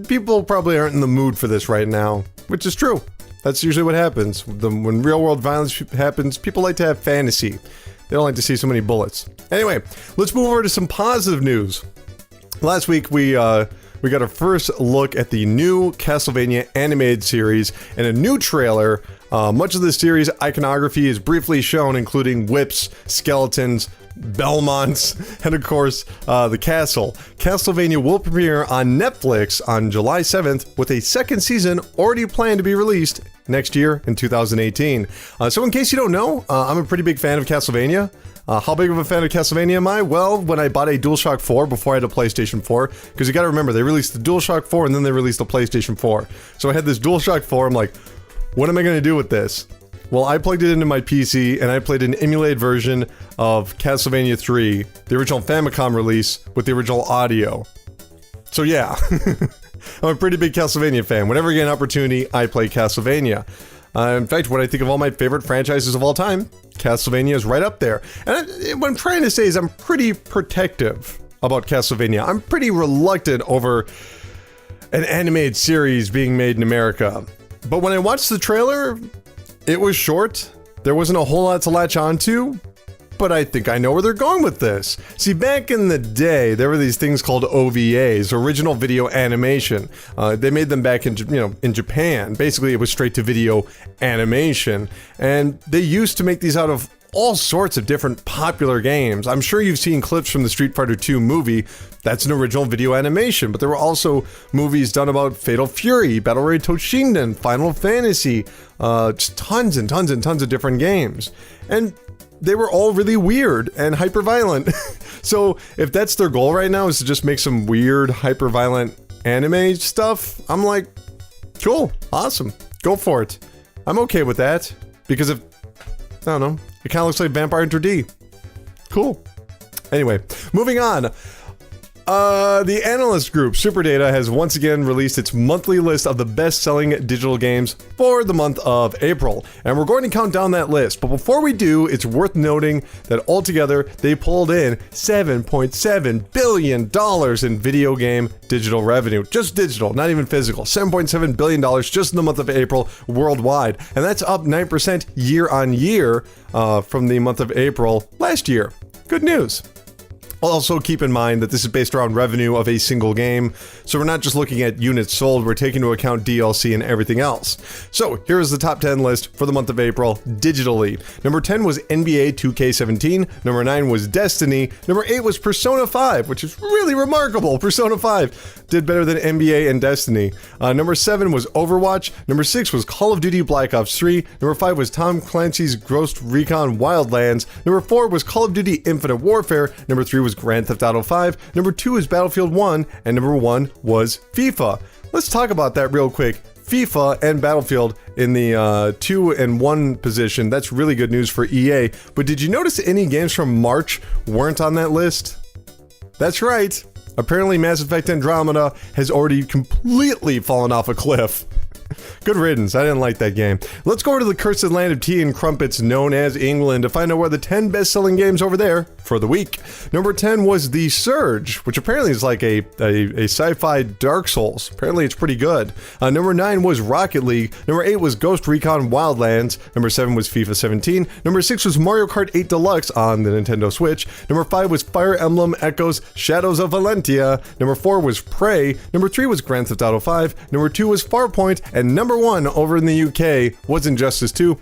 people probably aren't in the mood for this right now. Which is true. That's usually what happens. When real-world violence happens, people like to have fantasy. They don't like to see so many bullets. Anyway, let's move over to some positive news. Last week, we got our first look at the new Castlevania animated series and a new trailer. Much of the series iconography is briefly shown, including whips, skeletons, Belmonts, and of course, the castle. Castlevania will premiere on Netflix on July 7th, with a second season already planned to be released next year in 2018. So in case you don't know, I'm a pretty big fan of Castlevania. How big of a fan of Castlevania am I? Well, when I bought a DualShock 4 before I had a PlayStation 4, because you gotta remember, they released the DualShock 4 and then they released the PlayStation 4. So I had this DualShock 4, I'm like, what am I gonna do with this? Well, I plugged it into my PC and I played an emulated version of Castlevania 3, the original Famicom release, with the original audio. So yeah, I'm a pretty big Castlevania fan. Whenever I get an opportunity, I play Castlevania. In fact, when I think of all my favorite franchises of all time, Castlevania is right up there. And what I'm trying to say is I'm pretty protective about Castlevania. I'm pretty reluctant over an animated series being made in America. But when I watched the trailer, it was short. There wasn't a whole lot to latch onto, but I think I know where they're going with this. See, back in the day, there were these things called OVAs, original video animation. They made them back in Japan. Basically, it was straight to video animation, and they used to make these out of all sorts of different popular games. I'm sure you've seen clips from the Street Fighter 2 movie. That's an original video animation, but there were also movies done about Fatal Fury, Battle Royale Toshinden, Final Fantasy, just tons and tons and tons of different games. And they were all really weird and hyper-violent. So if that's their goal right now, is to just make some weird, hyper-violent anime stuff, I'm like, cool, awesome, go for it. I'm okay with that, because I don't know, it kind of looks like Vampire Hunter D. Cool. Anyway, moving on. The analyst group Superdata has once again released its monthly list of the best-selling digital games for the month of April, and we're going to count down that list. But before we do, it's worth noting that altogether they pulled in $7.7 billion in video game digital revenue. Just digital, not even physical. $7.7 billion just in the month of April worldwide, and that's up 9% year on year from the month of April last year. Good news. Also keep in mind that this is based around revenue of a single game, so we're not just looking at units sold, we're taking into account DLC and everything else. So here is the top 10 list for the month of April digitally. Number 10 was NBA 2K17, number 9 was Destiny, number 8 was Persona 5, which is really remarkable. Persona 5 did better than NBA and Destiny. Number 7 was Overwatch, number 6 was Call of Duty Black Ops 3, number 5 was Tom Clancy's Ghost Recon Wildlands, number 4 was Call of Duty Infinite Warfare, number 3 was Grand Theft Auto 5, number 2 is Battlefield 1, and number 1 was FIFA. Let's talk about that real quick. FIFA and Battlefield in the 2 and 1 position. That's really good news for EA. But did you notice any games from March weren't on that list? That's right. Apparently Mass Effect Andromeda has already completely fallen off a cliff. Good riddance, I didn't like that game. Let's go over to the cursed land of tea and crumpets known as England to find out where the 10 best-selling games over there for the week. Number 10 was The Surge, which apparently is like a sci-fi Dark Souls. Apparently it's pretty good. Number 9 was Rocket League. Number 8 was Ghost Recon Wildlands. Number 7 was FIFA 17. Number 6 was Mario Kart 8 Deluxe on the Nintendo Switch. Number 5 was Fire Emblem Echoes Shadows of Valentia. Number 4 was Prey. Number 3 was Grand Theft Auto 5. Number 2 was Farpoint. And number 1 over in the UK was Injustice 2.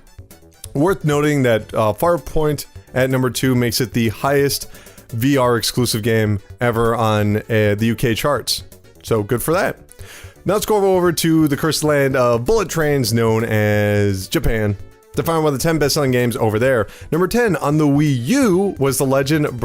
Worth noting that Farpoint at number 2 makes it the highest VR exclusive game ever on the UK charts. So good for that. Now let's go over to the cursed land of bullet trains known as Japan to find one of the 10 best-selling games over there. Number 10 on the Wii U was The Legend of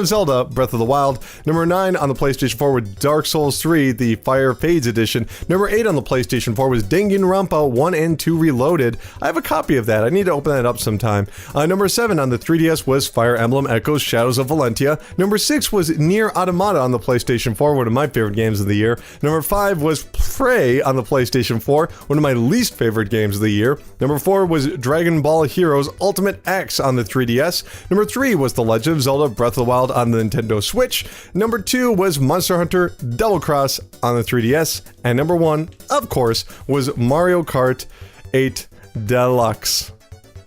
Zelda Breath of the Wild. Number 9 on the PlayStation 4 was Dark Souls 3, the Fire Fades edition. Number 8 on the PlayStation 4 was Danganronpa 1 and 2 Reloaded. I have a copy of that. I need to open that up sometime. Number 7 on the 3DS was Fire Emblem Echoes Shadows of Valentia. Number 6 was Nier Automata on the PlayStation 4, one of my favorite games of the year. Number 5 was Prey on the PlayStation 4, one of my least favorite games of the year. Number 4 was Dragon Ball Heroes Ultimate X on the 3DS. Number 3 was The Legend of Zelda Breath of the Wild on the Nintendo Switch. Number 2 was Monster Hunter Double Cross on the 3DS. And number 1, of course, was Mario Kart 8 Deluxe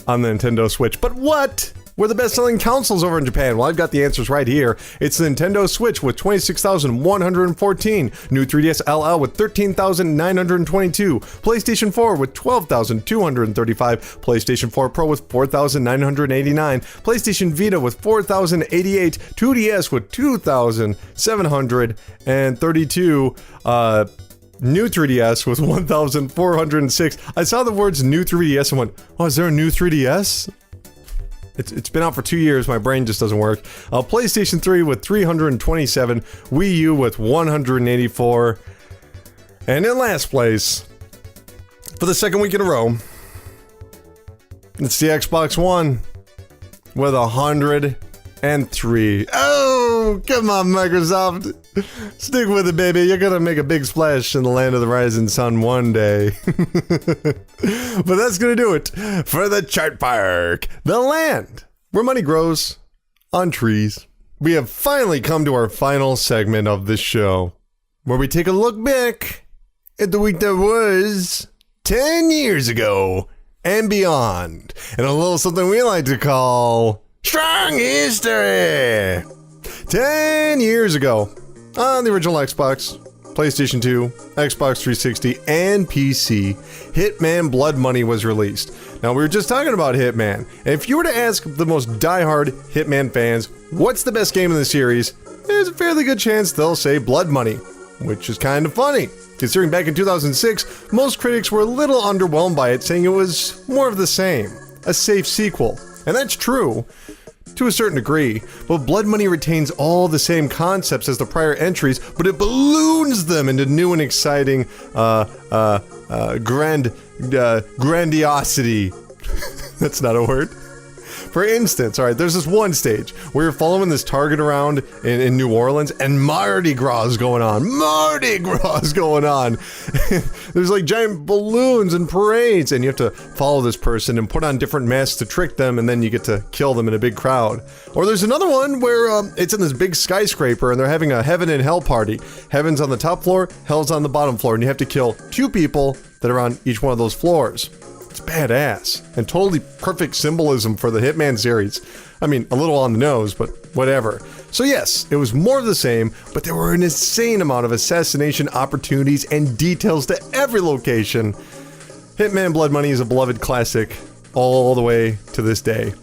on the Nintendo Switch. But what were the best-selling consoles over in Japan? Well, I've got the answers right here. It's the Nintendo Switch with 26,114, new 3DS LL with 13,922, PlayStation 4 with 12,235, PlayStation 4 Pro with 4,989, PlayStation Vita with 4,088, 2DS with 2,732, new 3DS with 1,406. I saw the words new 3DS and went, oh, is there a new 3DS? It's been out for 2 years, my brain just doesn't work. PlayStation 3 with 327, Wii U with 184, and in last place, for the second week in a row, it's the Xbox One with 103. Oh, come on, Microsoft. Stick with it, baby. You're gonna make a big splash in the land of the rising sun one day. But that's gonna do it for the Chart Park, the land where money grows on trees. We have finally come to our final segment of this show, where we take a look back at the week that was 10 years ago and beyond, and a little something we like to call Strong History. 10 years ago, on the original Xbox, PlayStation 2, Xbox 360, and PC, Hitman Blood Money was released. Now, we were just talking about Hitman, and if you were to ask the most diehard Hitman fans, what's the best game in the series, there's a fairly good chance they'll say Blood Money, which is kind of funny, considering back in 2006, most critics were a little underwhelmed by it, saying it was more of the same, a safe sequel. And that's true, to a certain degree, but Blood Money retains all the same concepts as the prior entries, but it balloons them into new and exciting, grandiosity. That's not a word. For instance, all right, there's this one stage where you're following this target around in New Orleans, and Mardi Gras is going on. Mardi Gras is going on. There's like giant balloons and parades, and you have to follow this person and put on different masks to trick them, and then you get to kill them in a big crowd. Or there's another one where it's in this big skyscraper, and they're having a heaven and hell party. Heaven's on the top floor, hell's on the bottom floor, and you have to kill 2 people that are on each one of those floors. It's badass, and totally perfect symbolism for the Hitman series. I mean, a little on the nose, but whatever. So yes, it was more of the same, but there were an insane amount of assassination opportunities and details to every location. Hitman Blood Money is a beloved classic all the way to this day.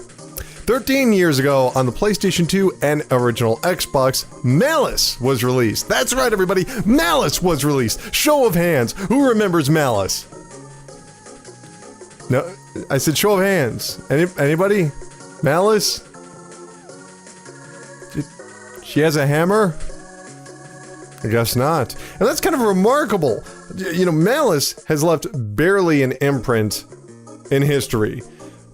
13 years ago, on the PlayStation 2 and original Xbox, Malice was released. That's right, everybody, Malice was released. Show of hands, who remembers Malice? No, I said show of hands. Anybody? Malice? She has a hammer? I guess not. And that's kind of remarkable. You know, Malice has left barely an imprint in history,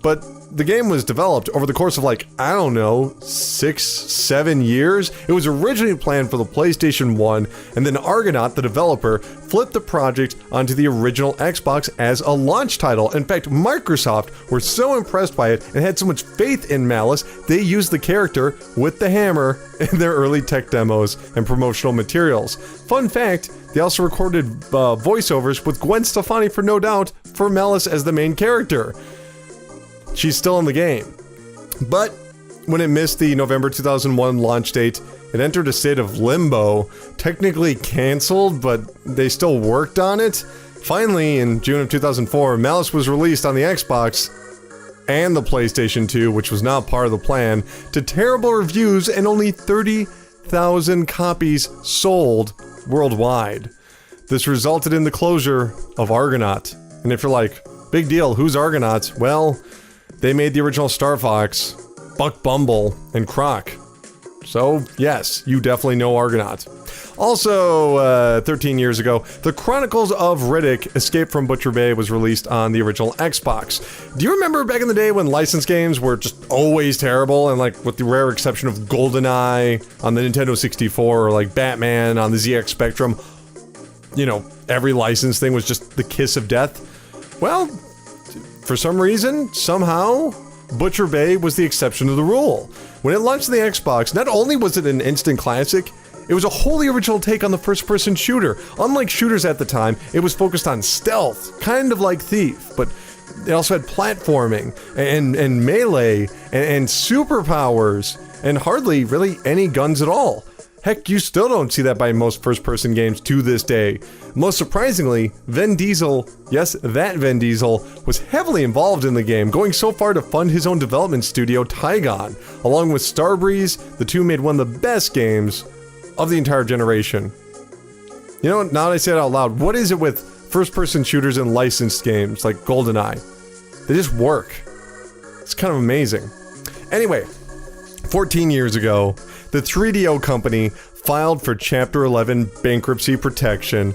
but the game was developed over the course of like, I don't know, 6-7 years. It was originally planned for the PlayStation 1, and then Argonaut, the developer, flipped the project onto the original Xbox as a launch title. In fact, Microsoft were so impressed by it and had so much faith in Malice, they used the character with the hammer in their early tech demos and promotional materials. Fun fact, they also recorded voiceovers with Gwen Stefani for No Doubt for Malice as the main character. She's still in the game. But when it missed the November 2001 launch date, it entered a state of limbo, technically canceled, but they still worked on it. Finally, in June of 2004, Malice was released on the Xbox and the PlayStation 2, which was not part of the plan, to terrible reviews and only 30,000 copies sold worldwide. This resulted in the closure of Argonaut. And if you're like, big deal, who's Argonaut? Well, they made the original Star Fox, Buck Bumble, and Croc. So, yes, you definitely know Argonaut. Also, 13 years ago, The Chronicles of Riddick: Escape from Butcher Bay was released on the original Xbox. Do you remember back in the day when licensed games were just always terrible, and like with the rare exception of GoldenEye on the Nintendo 64 or like Batman on the ZX Spectrum, you know, every licensed thing was just the kiss of death? Well, for some reason, somehow, Butcher Bay was the exception to the rule. When it launched on the Xbox, not only was it an instant classic, it was a wholly original take on the first-person shooter. Unlike shooters at the time, it was focused on stealth, kind of like Thief, but it also had platforming, and melee, and superpowers, and hardly really any guns at all. Heck, you still don't see that by most first-person games to this day. Most surprisingly, Vin Diesel, yes, that Vin Diesel, was heavily involved in the game, going so far to fund his own development studio, Tygon. Along with Starbreeze, the two made one of the best games of the entire generation. You know what, now that I say it out loud, what is it with first-person shooters and licensed games like GoldenEye? They just work. It's kind of amazing. Anyway, 14 years ago, the 3DO company filed for Chapter 11 bankruptcy protection,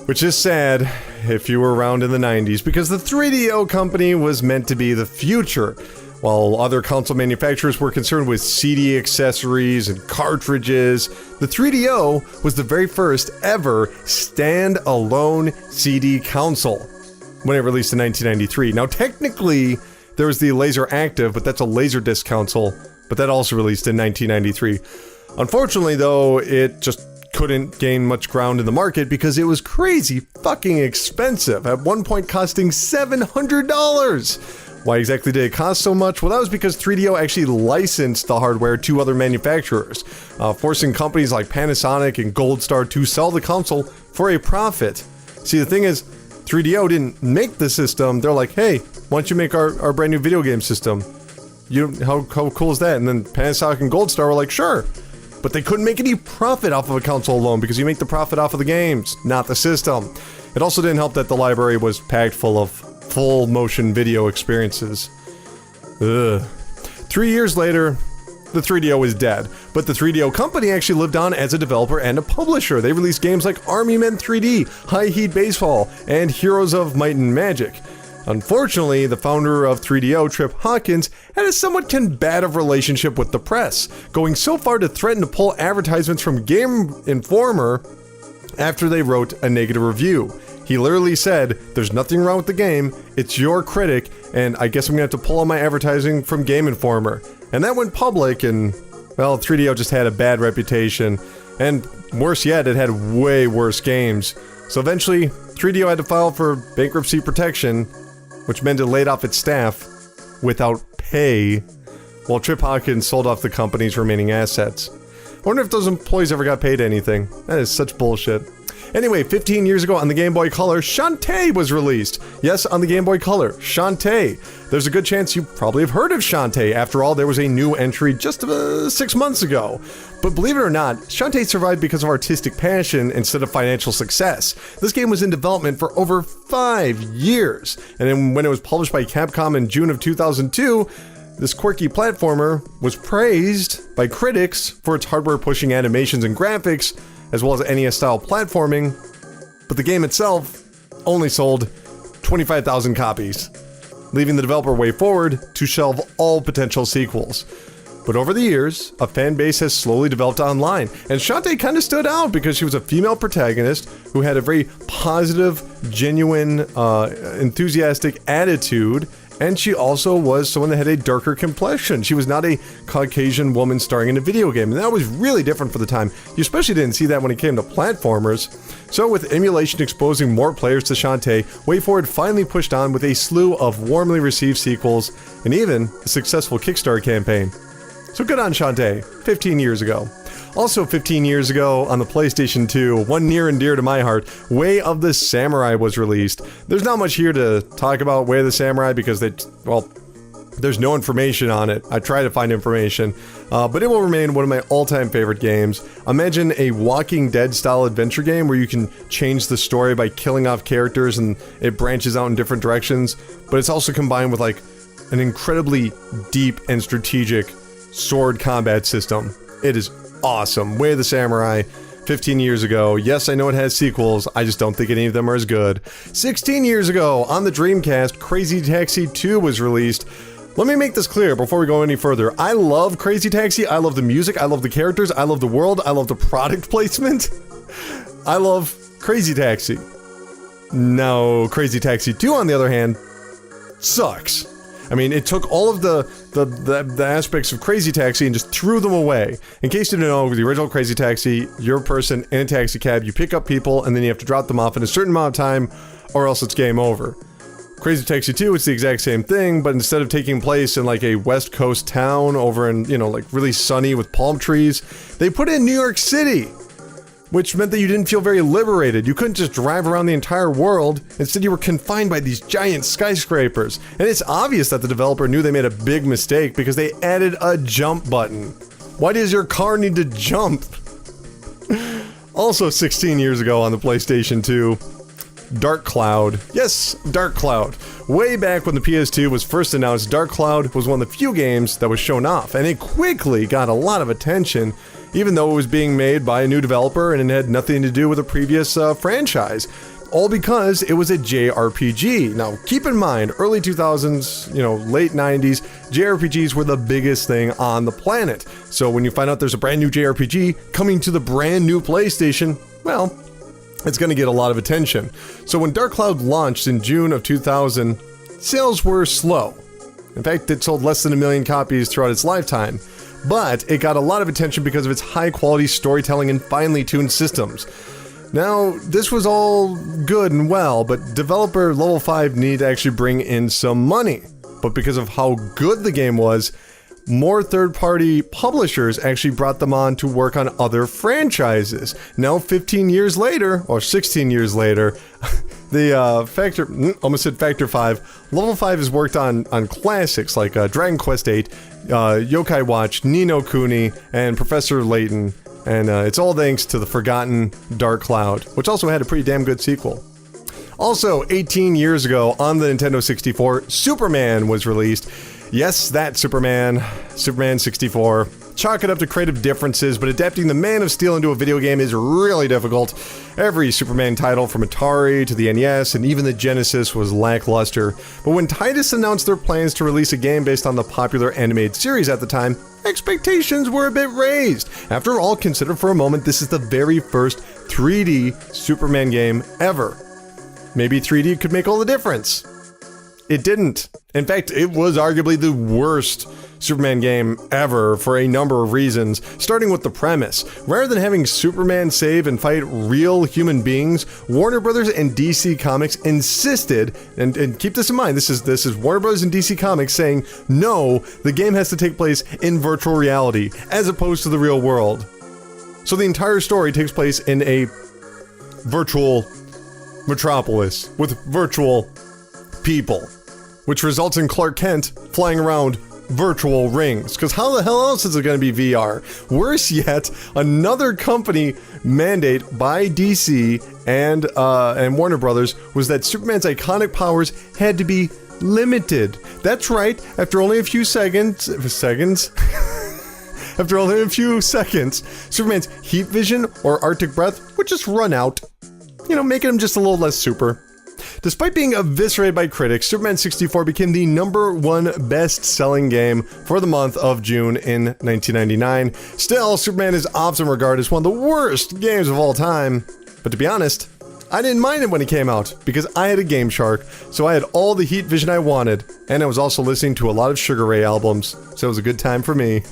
which is sad if you were around in the 90s, because the 3DO company was meant to be the future. While other console manufacturers were concerned with CD accessories and cartridges, the 3DO was the very first ever stand-alone CD console when it released in 1993. Now technically, there was the Laser Active, but that's a Laserdisc console, but that also released in 1993. Unfortunately, though, it just couldn't gain much ground in the market because it was crazy fucking expensive, at one point costing $700. Why exactly did it cost so much? Well, that was because 3DO actually licensed the hardware to other manufacturers, forcing companies like Panasonic and Gold Star to sell the console for a profit. See, the thing is, 3DO didn't make the system. They're like, hey, why don't you make our brand new video game system? How cool is that? And then Panasonic and Gold Star were like, sure. But they couldn't make any profit off of a console alone because you make the profit off of the games, not the system. It also didn't help that the library was packed full of full motion video experiences. Ugh. 3 years later, the 3DO is dead, but the 3DO company actually lived on as a developer and a publisher. They released games like Army Men 3D, High Heat Baseball, and Heroes of Might and Magic. Unfortunately, the founder of 3DO, Trip Hawkins, had a somewhat combative relationship with the press, going so far to threaten to pull advertisements from Game Informer after they wrote a negative review. He literally said, "There's nothing wrong with the game, it's your critic, and I guess I'm gonna have to pull all my advertising from Game Informer." And that went public, and, well, 3DO just had a bad reputation. And worse yet, it had way worse games. So eventually, 3DO had to file for bankruptcy protection, which meant it laid off its staff without pay, while Trip Hawkins sold off the company's remaining assets. I wonder if those employees ever got paid anything. That is such bullshit. Anyway, 15 years ago on the Game Boy Color, Shantae was released. Yes, on the Game Boy Color, Shantae. There's a good chance you probably have heard of Shantae. After all, there was a new entry just 6 months ago. But believe it or not, Shantae survived because of artistic passion instead of financial success. This game was in development for over 5 years. And then when it was published by Capcom in June of 2002, this quirky platformer was praised by critics for its hardware-pushing animations and graphics, as well as NES-style platforming, but the game itself only sold 25,000 copies, leaving the developer way forward to shelve all potential sequels. But over the years, a fan base has slowly developed online, and Shantae kind of stood out because she was a female protagonist who had a very positive, genuine, enthusiastic attitude, and she also was someone that had a darker complexion. She was not a Caucasian woman starring in a video game, and that was really different for the time. You especially didn't see that when it came to platformers. So with emulation exposing more players to Shantae, WayForward finally pushed on with a slew of warmly received sequels, and even a successful Kickstarter campaign. So good on Shantae, 15 years ago. Also 15 years ago, on the PlayStation 2, one near and dear to my heart, Way of the Samurai was released. There's not much here to talk about Way of the Samurai because there's no information on it. I try to find information, but it will remain one of my all-time favorite games. Imagine a Walking Dead-style adventure game where you can change the story by killing off characters and it branches out in different directions, but it's also combined with like an incredibly deep and strategic sword combat system. It is awesome. Way of the Samurai, 15 years ago. Yes, I know it has sequels, I just don't think any of them are as good. 16 years ago, on the Dreamcast, Crazy Taxi 2 was released. Let me make this clear before we go any further. I love Crazy Taxi, I love the music, I love the characters, I love the world, I love the product placement. I love Crazy Taxi. Now, Crazy Taxi 2, on the other hand, sucks. I mean, it took all of the aspects of Crazy Taxi and just threw them away. In case you didn't know, with the original Crazy Taxi, you're a person in a taxi cab, you pick up people, and then you have to drop them off in a certain amount of time, or else it's game over. Crazy Taxi 2, it's the exact same thing, but instead of taking place in like a West Coast town over in, you know, like really sunny with palm trees, they put it in New York City, which meant that you didn't feel very liberated. You couldn't just drive around the entire world. Instead, you were confined by these giant skyscrapers. And it's obvious that the developer knew they made a big mistake because they added a jump button. Why does your car need to jump? Also 16 years ago on the PlayStation 2, Dark Cloud. Yes, Dark Cloud. Way back when the PS2 was first announced, Dark Cloud was one of the few games that was shown off, and it quickly got a lot of attention, even though it was being made by a new developer and it had nothing to do with a previous franchise. All because it was a JRPG. Now, keep in mind, early 2000s, you know, late 90s, JRPGs were the biggest thing on the planet. So when you find out there's a brand new JRPG coming to the brand new PlayStation, well, it's going to get a lot of attention. So when Dark Cloud launched in June of 2000, sales were slow. In fact, it sold less than 1 million copies throughout its lifetime. But it got a lot of attention because of its high-quality storytelling and finely tuned systems. Now, this was all good and well, but developer Level 5 needed to actually bring in some money. But because of how good the game was, more third-party publishers actually brought them on to work on other franchises. Now, 15 years later, or 16 years later, the almost said Factor 5, Level 5 has worked on classics like Dragon Quest VIII, Yokai Watch, Ni no Kuni, and Professor Layton, and it's all thanks to the forgotten Dark Cloud, which also had a pretty damn good sequel. Also, 18 years ago on the Nintendo 64, Superman was released. Yes, that Superman 64. chalk it up to creative differences, but adapting the Man of Steel into a video game is really difficult. Every Superman title from Atari to the NES and even the Genesis was lackluster. But when Titus announced their plans to release a game based on the popular animated series at the time, expectations were a bit raised. After all, consider for a moment this is the very first 3D Superman game ever. Maybe 3D could make all the difference. It didn't. In fact, it was arguably the worst Superman game ever for a number of reasons, starting with the premise. Rather than having Superman save and fight real human beings, Warner Brothers and DC Comics insisted, and keep this in mind, this is Warner Brothers and DC Comics saying, no, the game has to take place in virtual reality, as opposed to the real world. So the entire story takes place in a virtual metropolis with virtual people, which results in Clark Kent flying around virtual rings. Because how the hell else is it going to be VR? Worse yet, another company mandate by DC and Warner Brothers was that Superman's iconic powers had to be limited. That's right. After only a few seconds. After only a few seconds, Superman's heat vision or Arctic breath would just run out. You know, making him just a little less super. Despite being eviscerated by critics, Superman 64 became the #1 best-selling game for the month of June in 1999. Still, Superman is often regarded as one of the worst games of all time. But to be honest, I didn't mind it when it came out, because I had a Game Shark, so I had all the heat vision I wanted, and I was also listening to a lot of Sugar Ray albums, so it was a good time for me.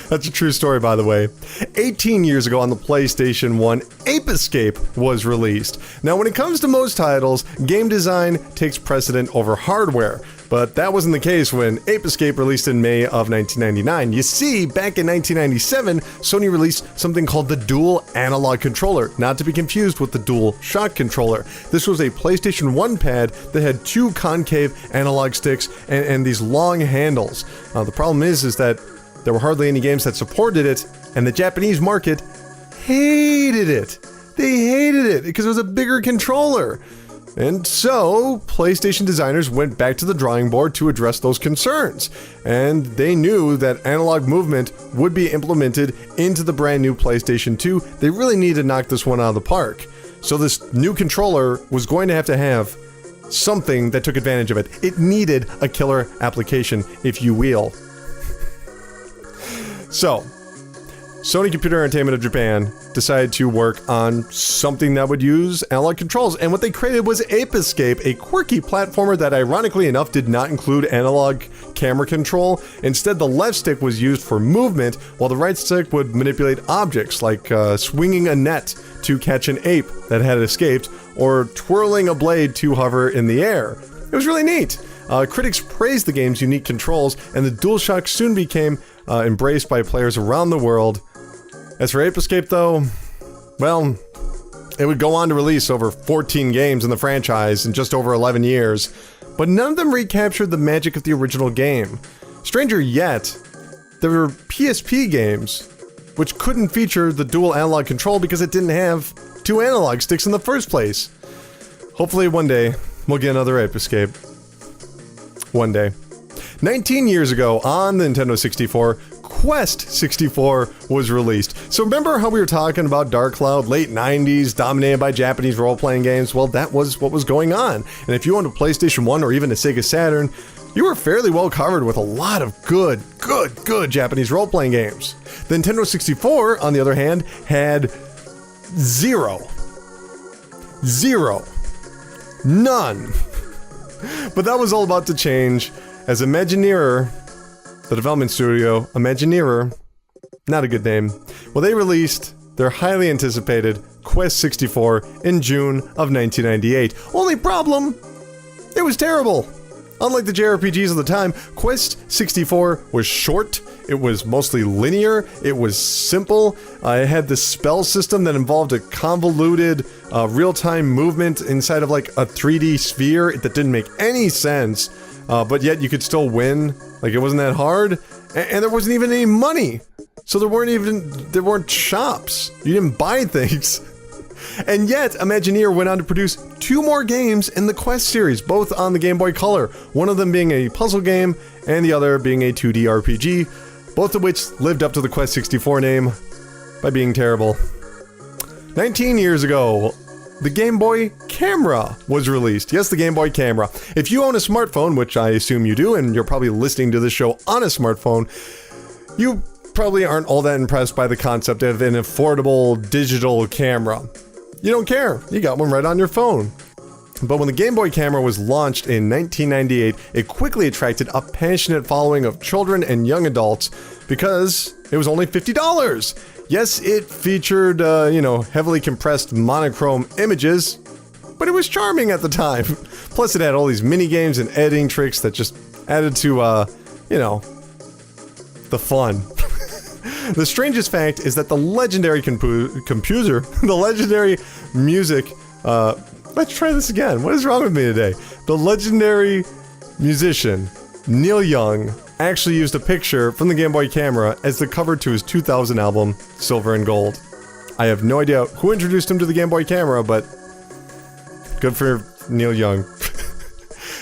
That's a true story, by the way. 18 years ago on the PlayStation 1, Ape Escape was released. Now, when it comes to most titles, game design takes precedent over hardware. But that wasn't the case when Ape Escape released in May of 1999. You see, back in 1997, Sony released something called the Dual Analog Controller, not to be confused with the Dual Shock Controller. This was a PlayStation 1 pad that had two concave analog sticks and these long handles. The problem is that there were hardly any games that supported it, and the Japanese market hated it. They hated it because it was a bigger controller. And so, PlayStation designers went back to the drawing board to address those concerns. And they knew that analog movement would be implemented into the brand new PlayStation 2. They really needed to knock this one out of the park. So this new controller was going to have something that took advantage of it. It needed a killer application, if you will. So, Sony Computer Entertainment of Japan decided to work on something that would use analog controls, and what they created was Ape Escape, a quirky platformer that ironically enough did not include analog camera control. Instead, the left stick was used for movement, while the right stick would manipulate objects like swinging a net to catch an ape that had escaped, or twirling a blade to hover in the air. It was really neat. Critics praised the game's unique controls, and the DualShock soon became embraced by players around the world. As for Ape Escape though, well, it would go on to release over 14 games in the franchise in just over 11 years, but none of them recaptured the magic of the original game. Stranger yet, there were PSP games which couldn't feature the dual analog control because it didn't have two analog sticks in the first place. Hopefully one day, we'll get another Ape Escape. One day. 19 years ago, on the Nintendo 64, Quest 64 was released. So remember how we were talking about Dark Cloud, late 90s, dominated by Japanese role-playing games? Well, that was what was going on. And if you owned a PlayStation 1 or even a Sega Saturn, you were fairly well covered with a lot of good Japanese role-playing games. The Nintendo 64, on the other hand, had zero. None. But that was all about to change as Imagineer, the development studio, Imagineer, not a good name, well, they released their highly anticipated Quest 64 in June of 1998. Only problem, it was terrible. Unlike the JRPGs of the time, Quest 64 was short, it was mostly linear, it was simple, it had this spell system that involved a convoluted real-time movement inside of like a 3D sphere that didn't make any sense, but yet you could still win, like it wasn't that hard, and there wasn't even any money, so there weren't shops, you didn't buy things. And yet, Imagineer went on to produce 2 more games in the Quest series, both on the Game Boy Color, one of them being a puzzle game, and the other being a 2D RPG. both of which lived up to the Quest 64 name by being terrible. 19 years ago, the Game Boy Camera was released. Yes, the Game Boy Camera. If you own a smartphone, which I assume you do, and you're probably listening to this show on a smartphone, you probably aren't all that impressed by the concept of an affordable digital camera. You don't care. You got one right on your phone. But when the Game Boy Camera was launched in 1998, it quickly attracted a passionate following of children and young adults because it was only $50. Yes, it featured, heavily compressed monochrome images, but it was charming at the time. Plus, it had all these mini games and editing tricks that just added to, the fun. The strangest fact is that the legendary composer, the legendary music, let's try this again. What is wrong with me today? The legendary musician, Neil Young, actually used a picture from the Game Boy Camera as the cover to his 2000 album, Silver and Gold. I have no idea who introduced him to the Game Boy Camera, but good for Neil Young.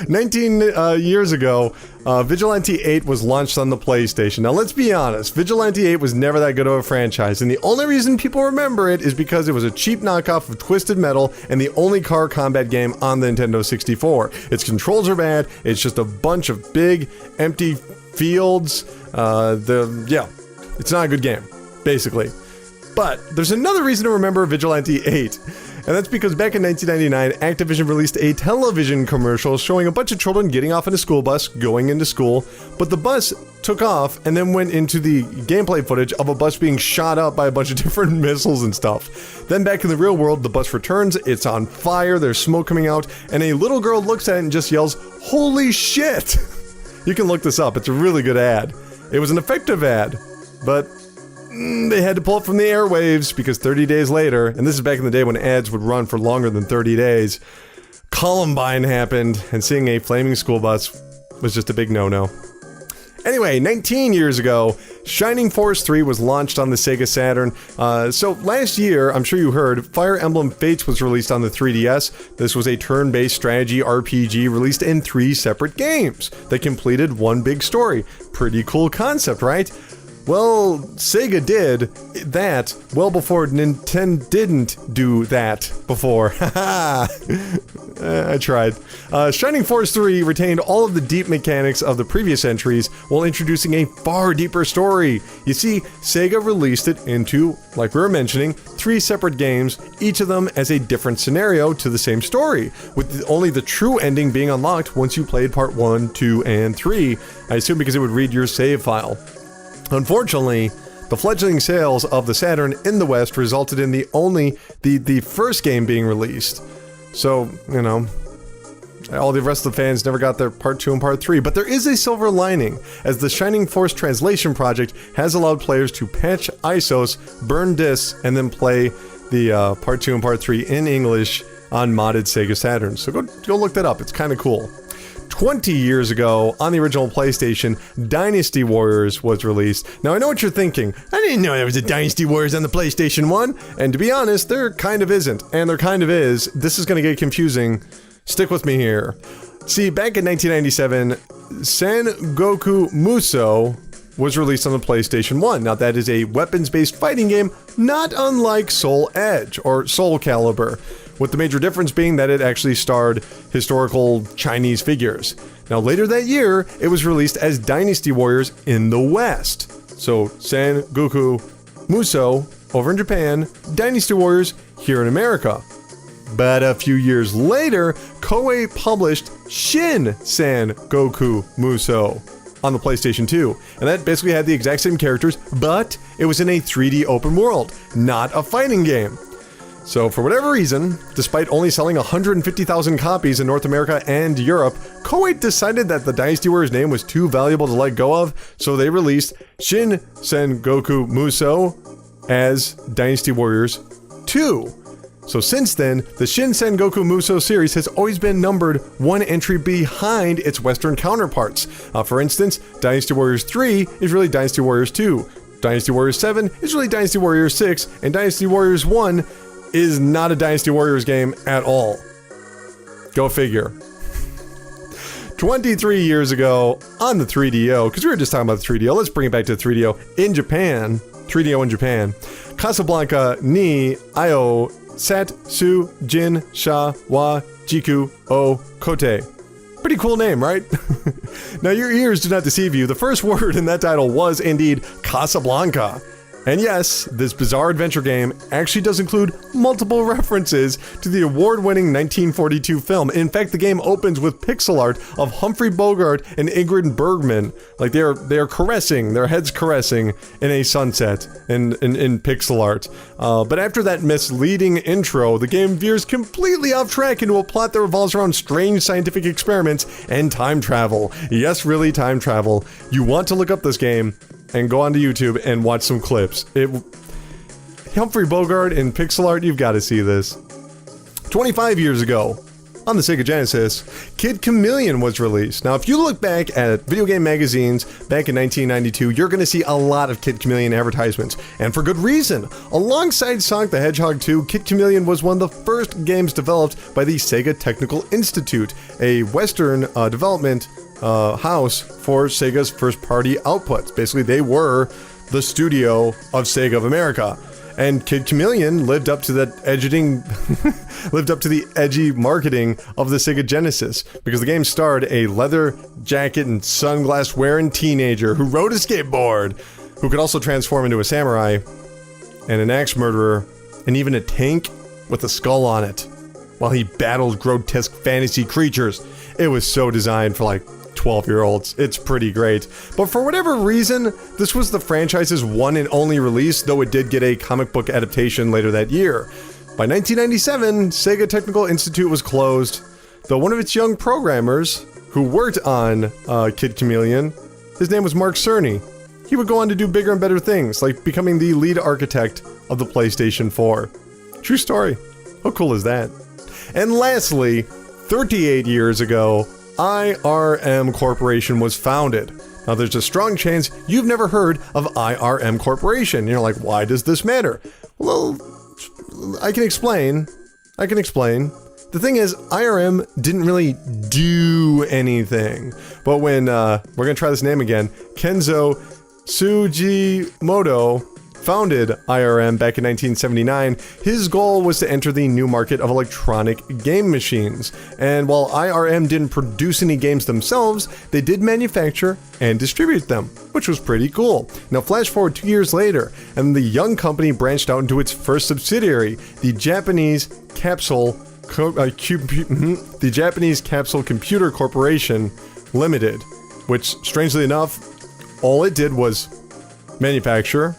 19 years ago, Vigilante 8 was launched on the PlayStation. Now let's be honest, Vigilante 8 was never that good of a franchise, and the only reason people remember it is because it was a cheap knockoff of Twisted Metal and the only car combat game on the Nintendo 64. Its controls are bad, it's just a bunch of big, empty fields. It's not a good game, basically. But there's another reason to remember Vigilante 8. And that's because back in 1999, Activision released a television commercial showing a bunch of children getting off in a school bus, going into school, but the bus took off and then went into the gameplay footage of a bus being shot up by a bunch of different missiles and stuff. Then back in the real world, the bus returns, it's on fire, there's smoke coming out, and a little girl looks at it and just yells, "Holy shit!" You can look this up, it's a really good ad. It was an effective ad, but they had to pull it from the airwaves because 30 days later, and this is back in the day when ads would run for longer than 30 days, Columbine happened, and seeing a flaming school bus was just a big no-no. Anyway, 19 years ago, Shining Force 3 was launched on the Sega Saturn. So last year, I'm sure you heard, Fire Emblem Fates was released on the 3DS. This was a turn-based strategy RPG released in 3 separate games that completed one big story. Pretty cool concept, right? Well, Sega did that well before Nintendo didn't do that before. Haha! I tried. Shining Force 3 retained all of the deep mechanics of the previous entries while introducing a far deeper story. You see, Sega released it into, like we were mentioning, 3 separate games, each of them as a different scenario to the same story, with only the true ending being unlocked once you played part 1, 2, and 3. I assume because it would read your save file. Unfortunately, the fledgling sales of the Saturn in the West resulted in the first game being released. So, all the rest of the fans never got their part 2 and part 3. But there is a silver lining, as the Shining Force translation project has allowed players to patch ISOs, burn discs, and then play the part 2 and part 3 in English on modded Sega Saturn. So go look that up, it's kind of cool. 20 years ago, on the original PlayStation, Dynasty Warriors was released. Now, I know what you're thinking. I didn't know there was a Dynasty Warriors on the PlayStation 1. And to be honest, there kind of isn't. And there kind of is. This is going to get confusing. Stick with me here. See, back in 1997, Sengoku Musou was released on the PlayStation 1. Now, that is a weapons-based fighting game, not unlike Soul Edge or Soul Calibur, with the major difference being that it actually starred historical Chinese figures. Now, later that year, it was released as Dynasty Warriors in the West. So, Sengoku Musou over in Japan, Dynasty Warriors here in America. But a few years later, Koei published Shin Sengoku Musou on the PlayStation 2. And that basically had the exact same characters, but it was in a 3D open world, not a fighting game. So for whatever reason, despite only selling 150,000 copies in North America and Europe, Koei decided that the Dynasty Warriors name was too valuable to let go of, so they released Shin Sengoku Musou as Dynasty Warriors 2. So since then, the Shin Sengoku Musou series has always been numbered one entry behind its Western counterparts. For instance, Dynasty Warriors 3 is really Dynasty Warriors 2, Dynasty Warriors 7 is really Dynasty Warriors 6, and Dynasty Warriors 1 is not a Dynasty Warriors game at all. Go figure. 23 years ago on the 3DO, because we were just talking about the 3DO, let's bring it back to the 3DO in Japan. 3DO in Japan. Casablanca ni Io Sat Su Jin Sha Wa Jiku O Kote. Pretty cool name, right? Now your ears do not deceive you. The first word in that title was indeed Casablanca. And yes, this bizarre adventure game actually does include multiple references to the award-winning 1942 film. In fact, the game opens with pixel art of Humphrey Bogart and Ingrid Bergman. Like they are caressing, their heads caressing in a sunset in pixel art. But after that misleading intro, the game veers completely off track into a plot that revolves around strange scientific experiments and time travel. Yes, really, time travel. You want to look up this game and go onto YouTube and watch some clips. Humphrey Bogart in pixel art, you've got to see this. 25 years ago, on the Sega Genesis, Kid Chameleon was released. Now, if you look back at video game magazines back in 1992, you're going to see a lot of Kid Chameleon advertisements, and for good reason. Alongside Sonic the Hedgehog 2, Kid Chameleon was one of the first games developed by the Sega Technical Institute, a Western development house for Sega's first-party outputs. Basically, they were the studio of Sega of America. And Kid Chameleon lived up to that lived up to the edgy marketing of the Sega Genesis, because the game starred a leather jacket and sunglass wearing teenager who rode a skateboard, who could also transform into a samurai, and an axe murderer, and even a tank with a skull on it, while he battled grotesque fantasy creatures. It was so designed for like 12-year-olds. It's pretty great. But for whatever reason, this was the franchise's one and only release, though it did get a comic book adaptation later that year. By 1997, Sega Technical Institute was closed, though one of its young programmers, who worked on Kid Chameleon, his name was Mark Cerny. He would go on to do bigger and better things, like becoming the lead architect of the PlayStation 4. True story. How cool is that? And lastly, 38 years ago, IRM Corporation was founded. Now, there's a strong chance you've never heard of IRM Corporation. You're like, why does this matter? Well, I can explain. The thing is, IRM didn't really do anything. But when, we're gonna try this name again, Kenzo Sugimoto founded IRM back in 1979, his goal was to enter the new market of electronic game machines. And while IRM didn't produce any games themselves, they did manufacture and distribute them, which was pretty cool. Now flash forward 2 years later, and the young company branched out into its first subsidiary, the Japanese Capsule Computer Corporation Limited, which, strangely enough, all it did was manufacture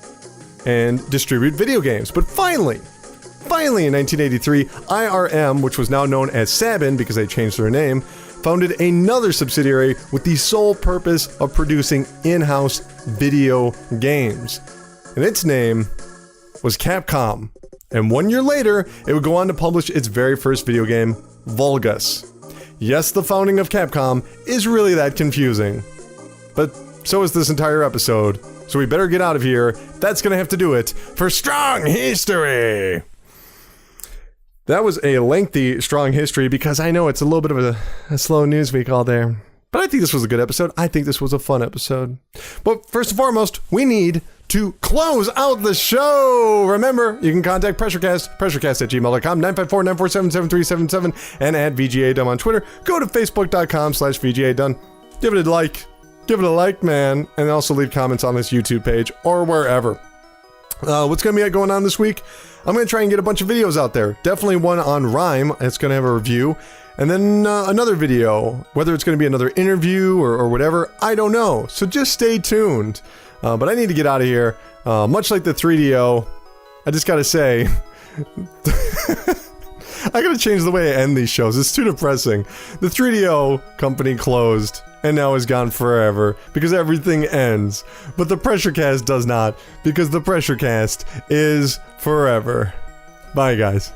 and distribute video games. But finally, in 1983, IRM, which was now known as Sabin because they changed their name, founded another subsidiary with the sole purpose of producing in-house video games. And its name was Capcom. And 1 year later, it would go on to publish its very first video game, Vulgus. Yes, the founding of Capcom is really that confusing. But so is this entire episode. So we better get out of here. That's gonna have to do it for Strong History! That was a lengthy Strong History because I know it's a little bit of a slow news week all there. But I think this was a good episode. I think this was a fun episode. But first and foremost, we need to close out the show. Remember, you can contact PRESSURECAST, pressurecast@gmail.com, 954-947-7377, and at VGADone on Twitter. Go to facebook.com/VGADone. Give it a like. Give it a like, man, and also leave comments on this YouTube page or wherever. What's going to be going on this week? I'm going to try and get a bunch of videos out there. Definitely one on Rhyme. It's going to have a review. And then another video. Whether it's going to be another interview or whatever, I don't know. So just stay tuned. But I need to get out of here. Much like the 3DO, I just got to say... I gotta change the way I end these shows. It's too depressing. The 3DO company closed and now is gone forever because everything ends. But the PRESSURECAST does not, because the PRESSURECAST is forever. Bye, guys.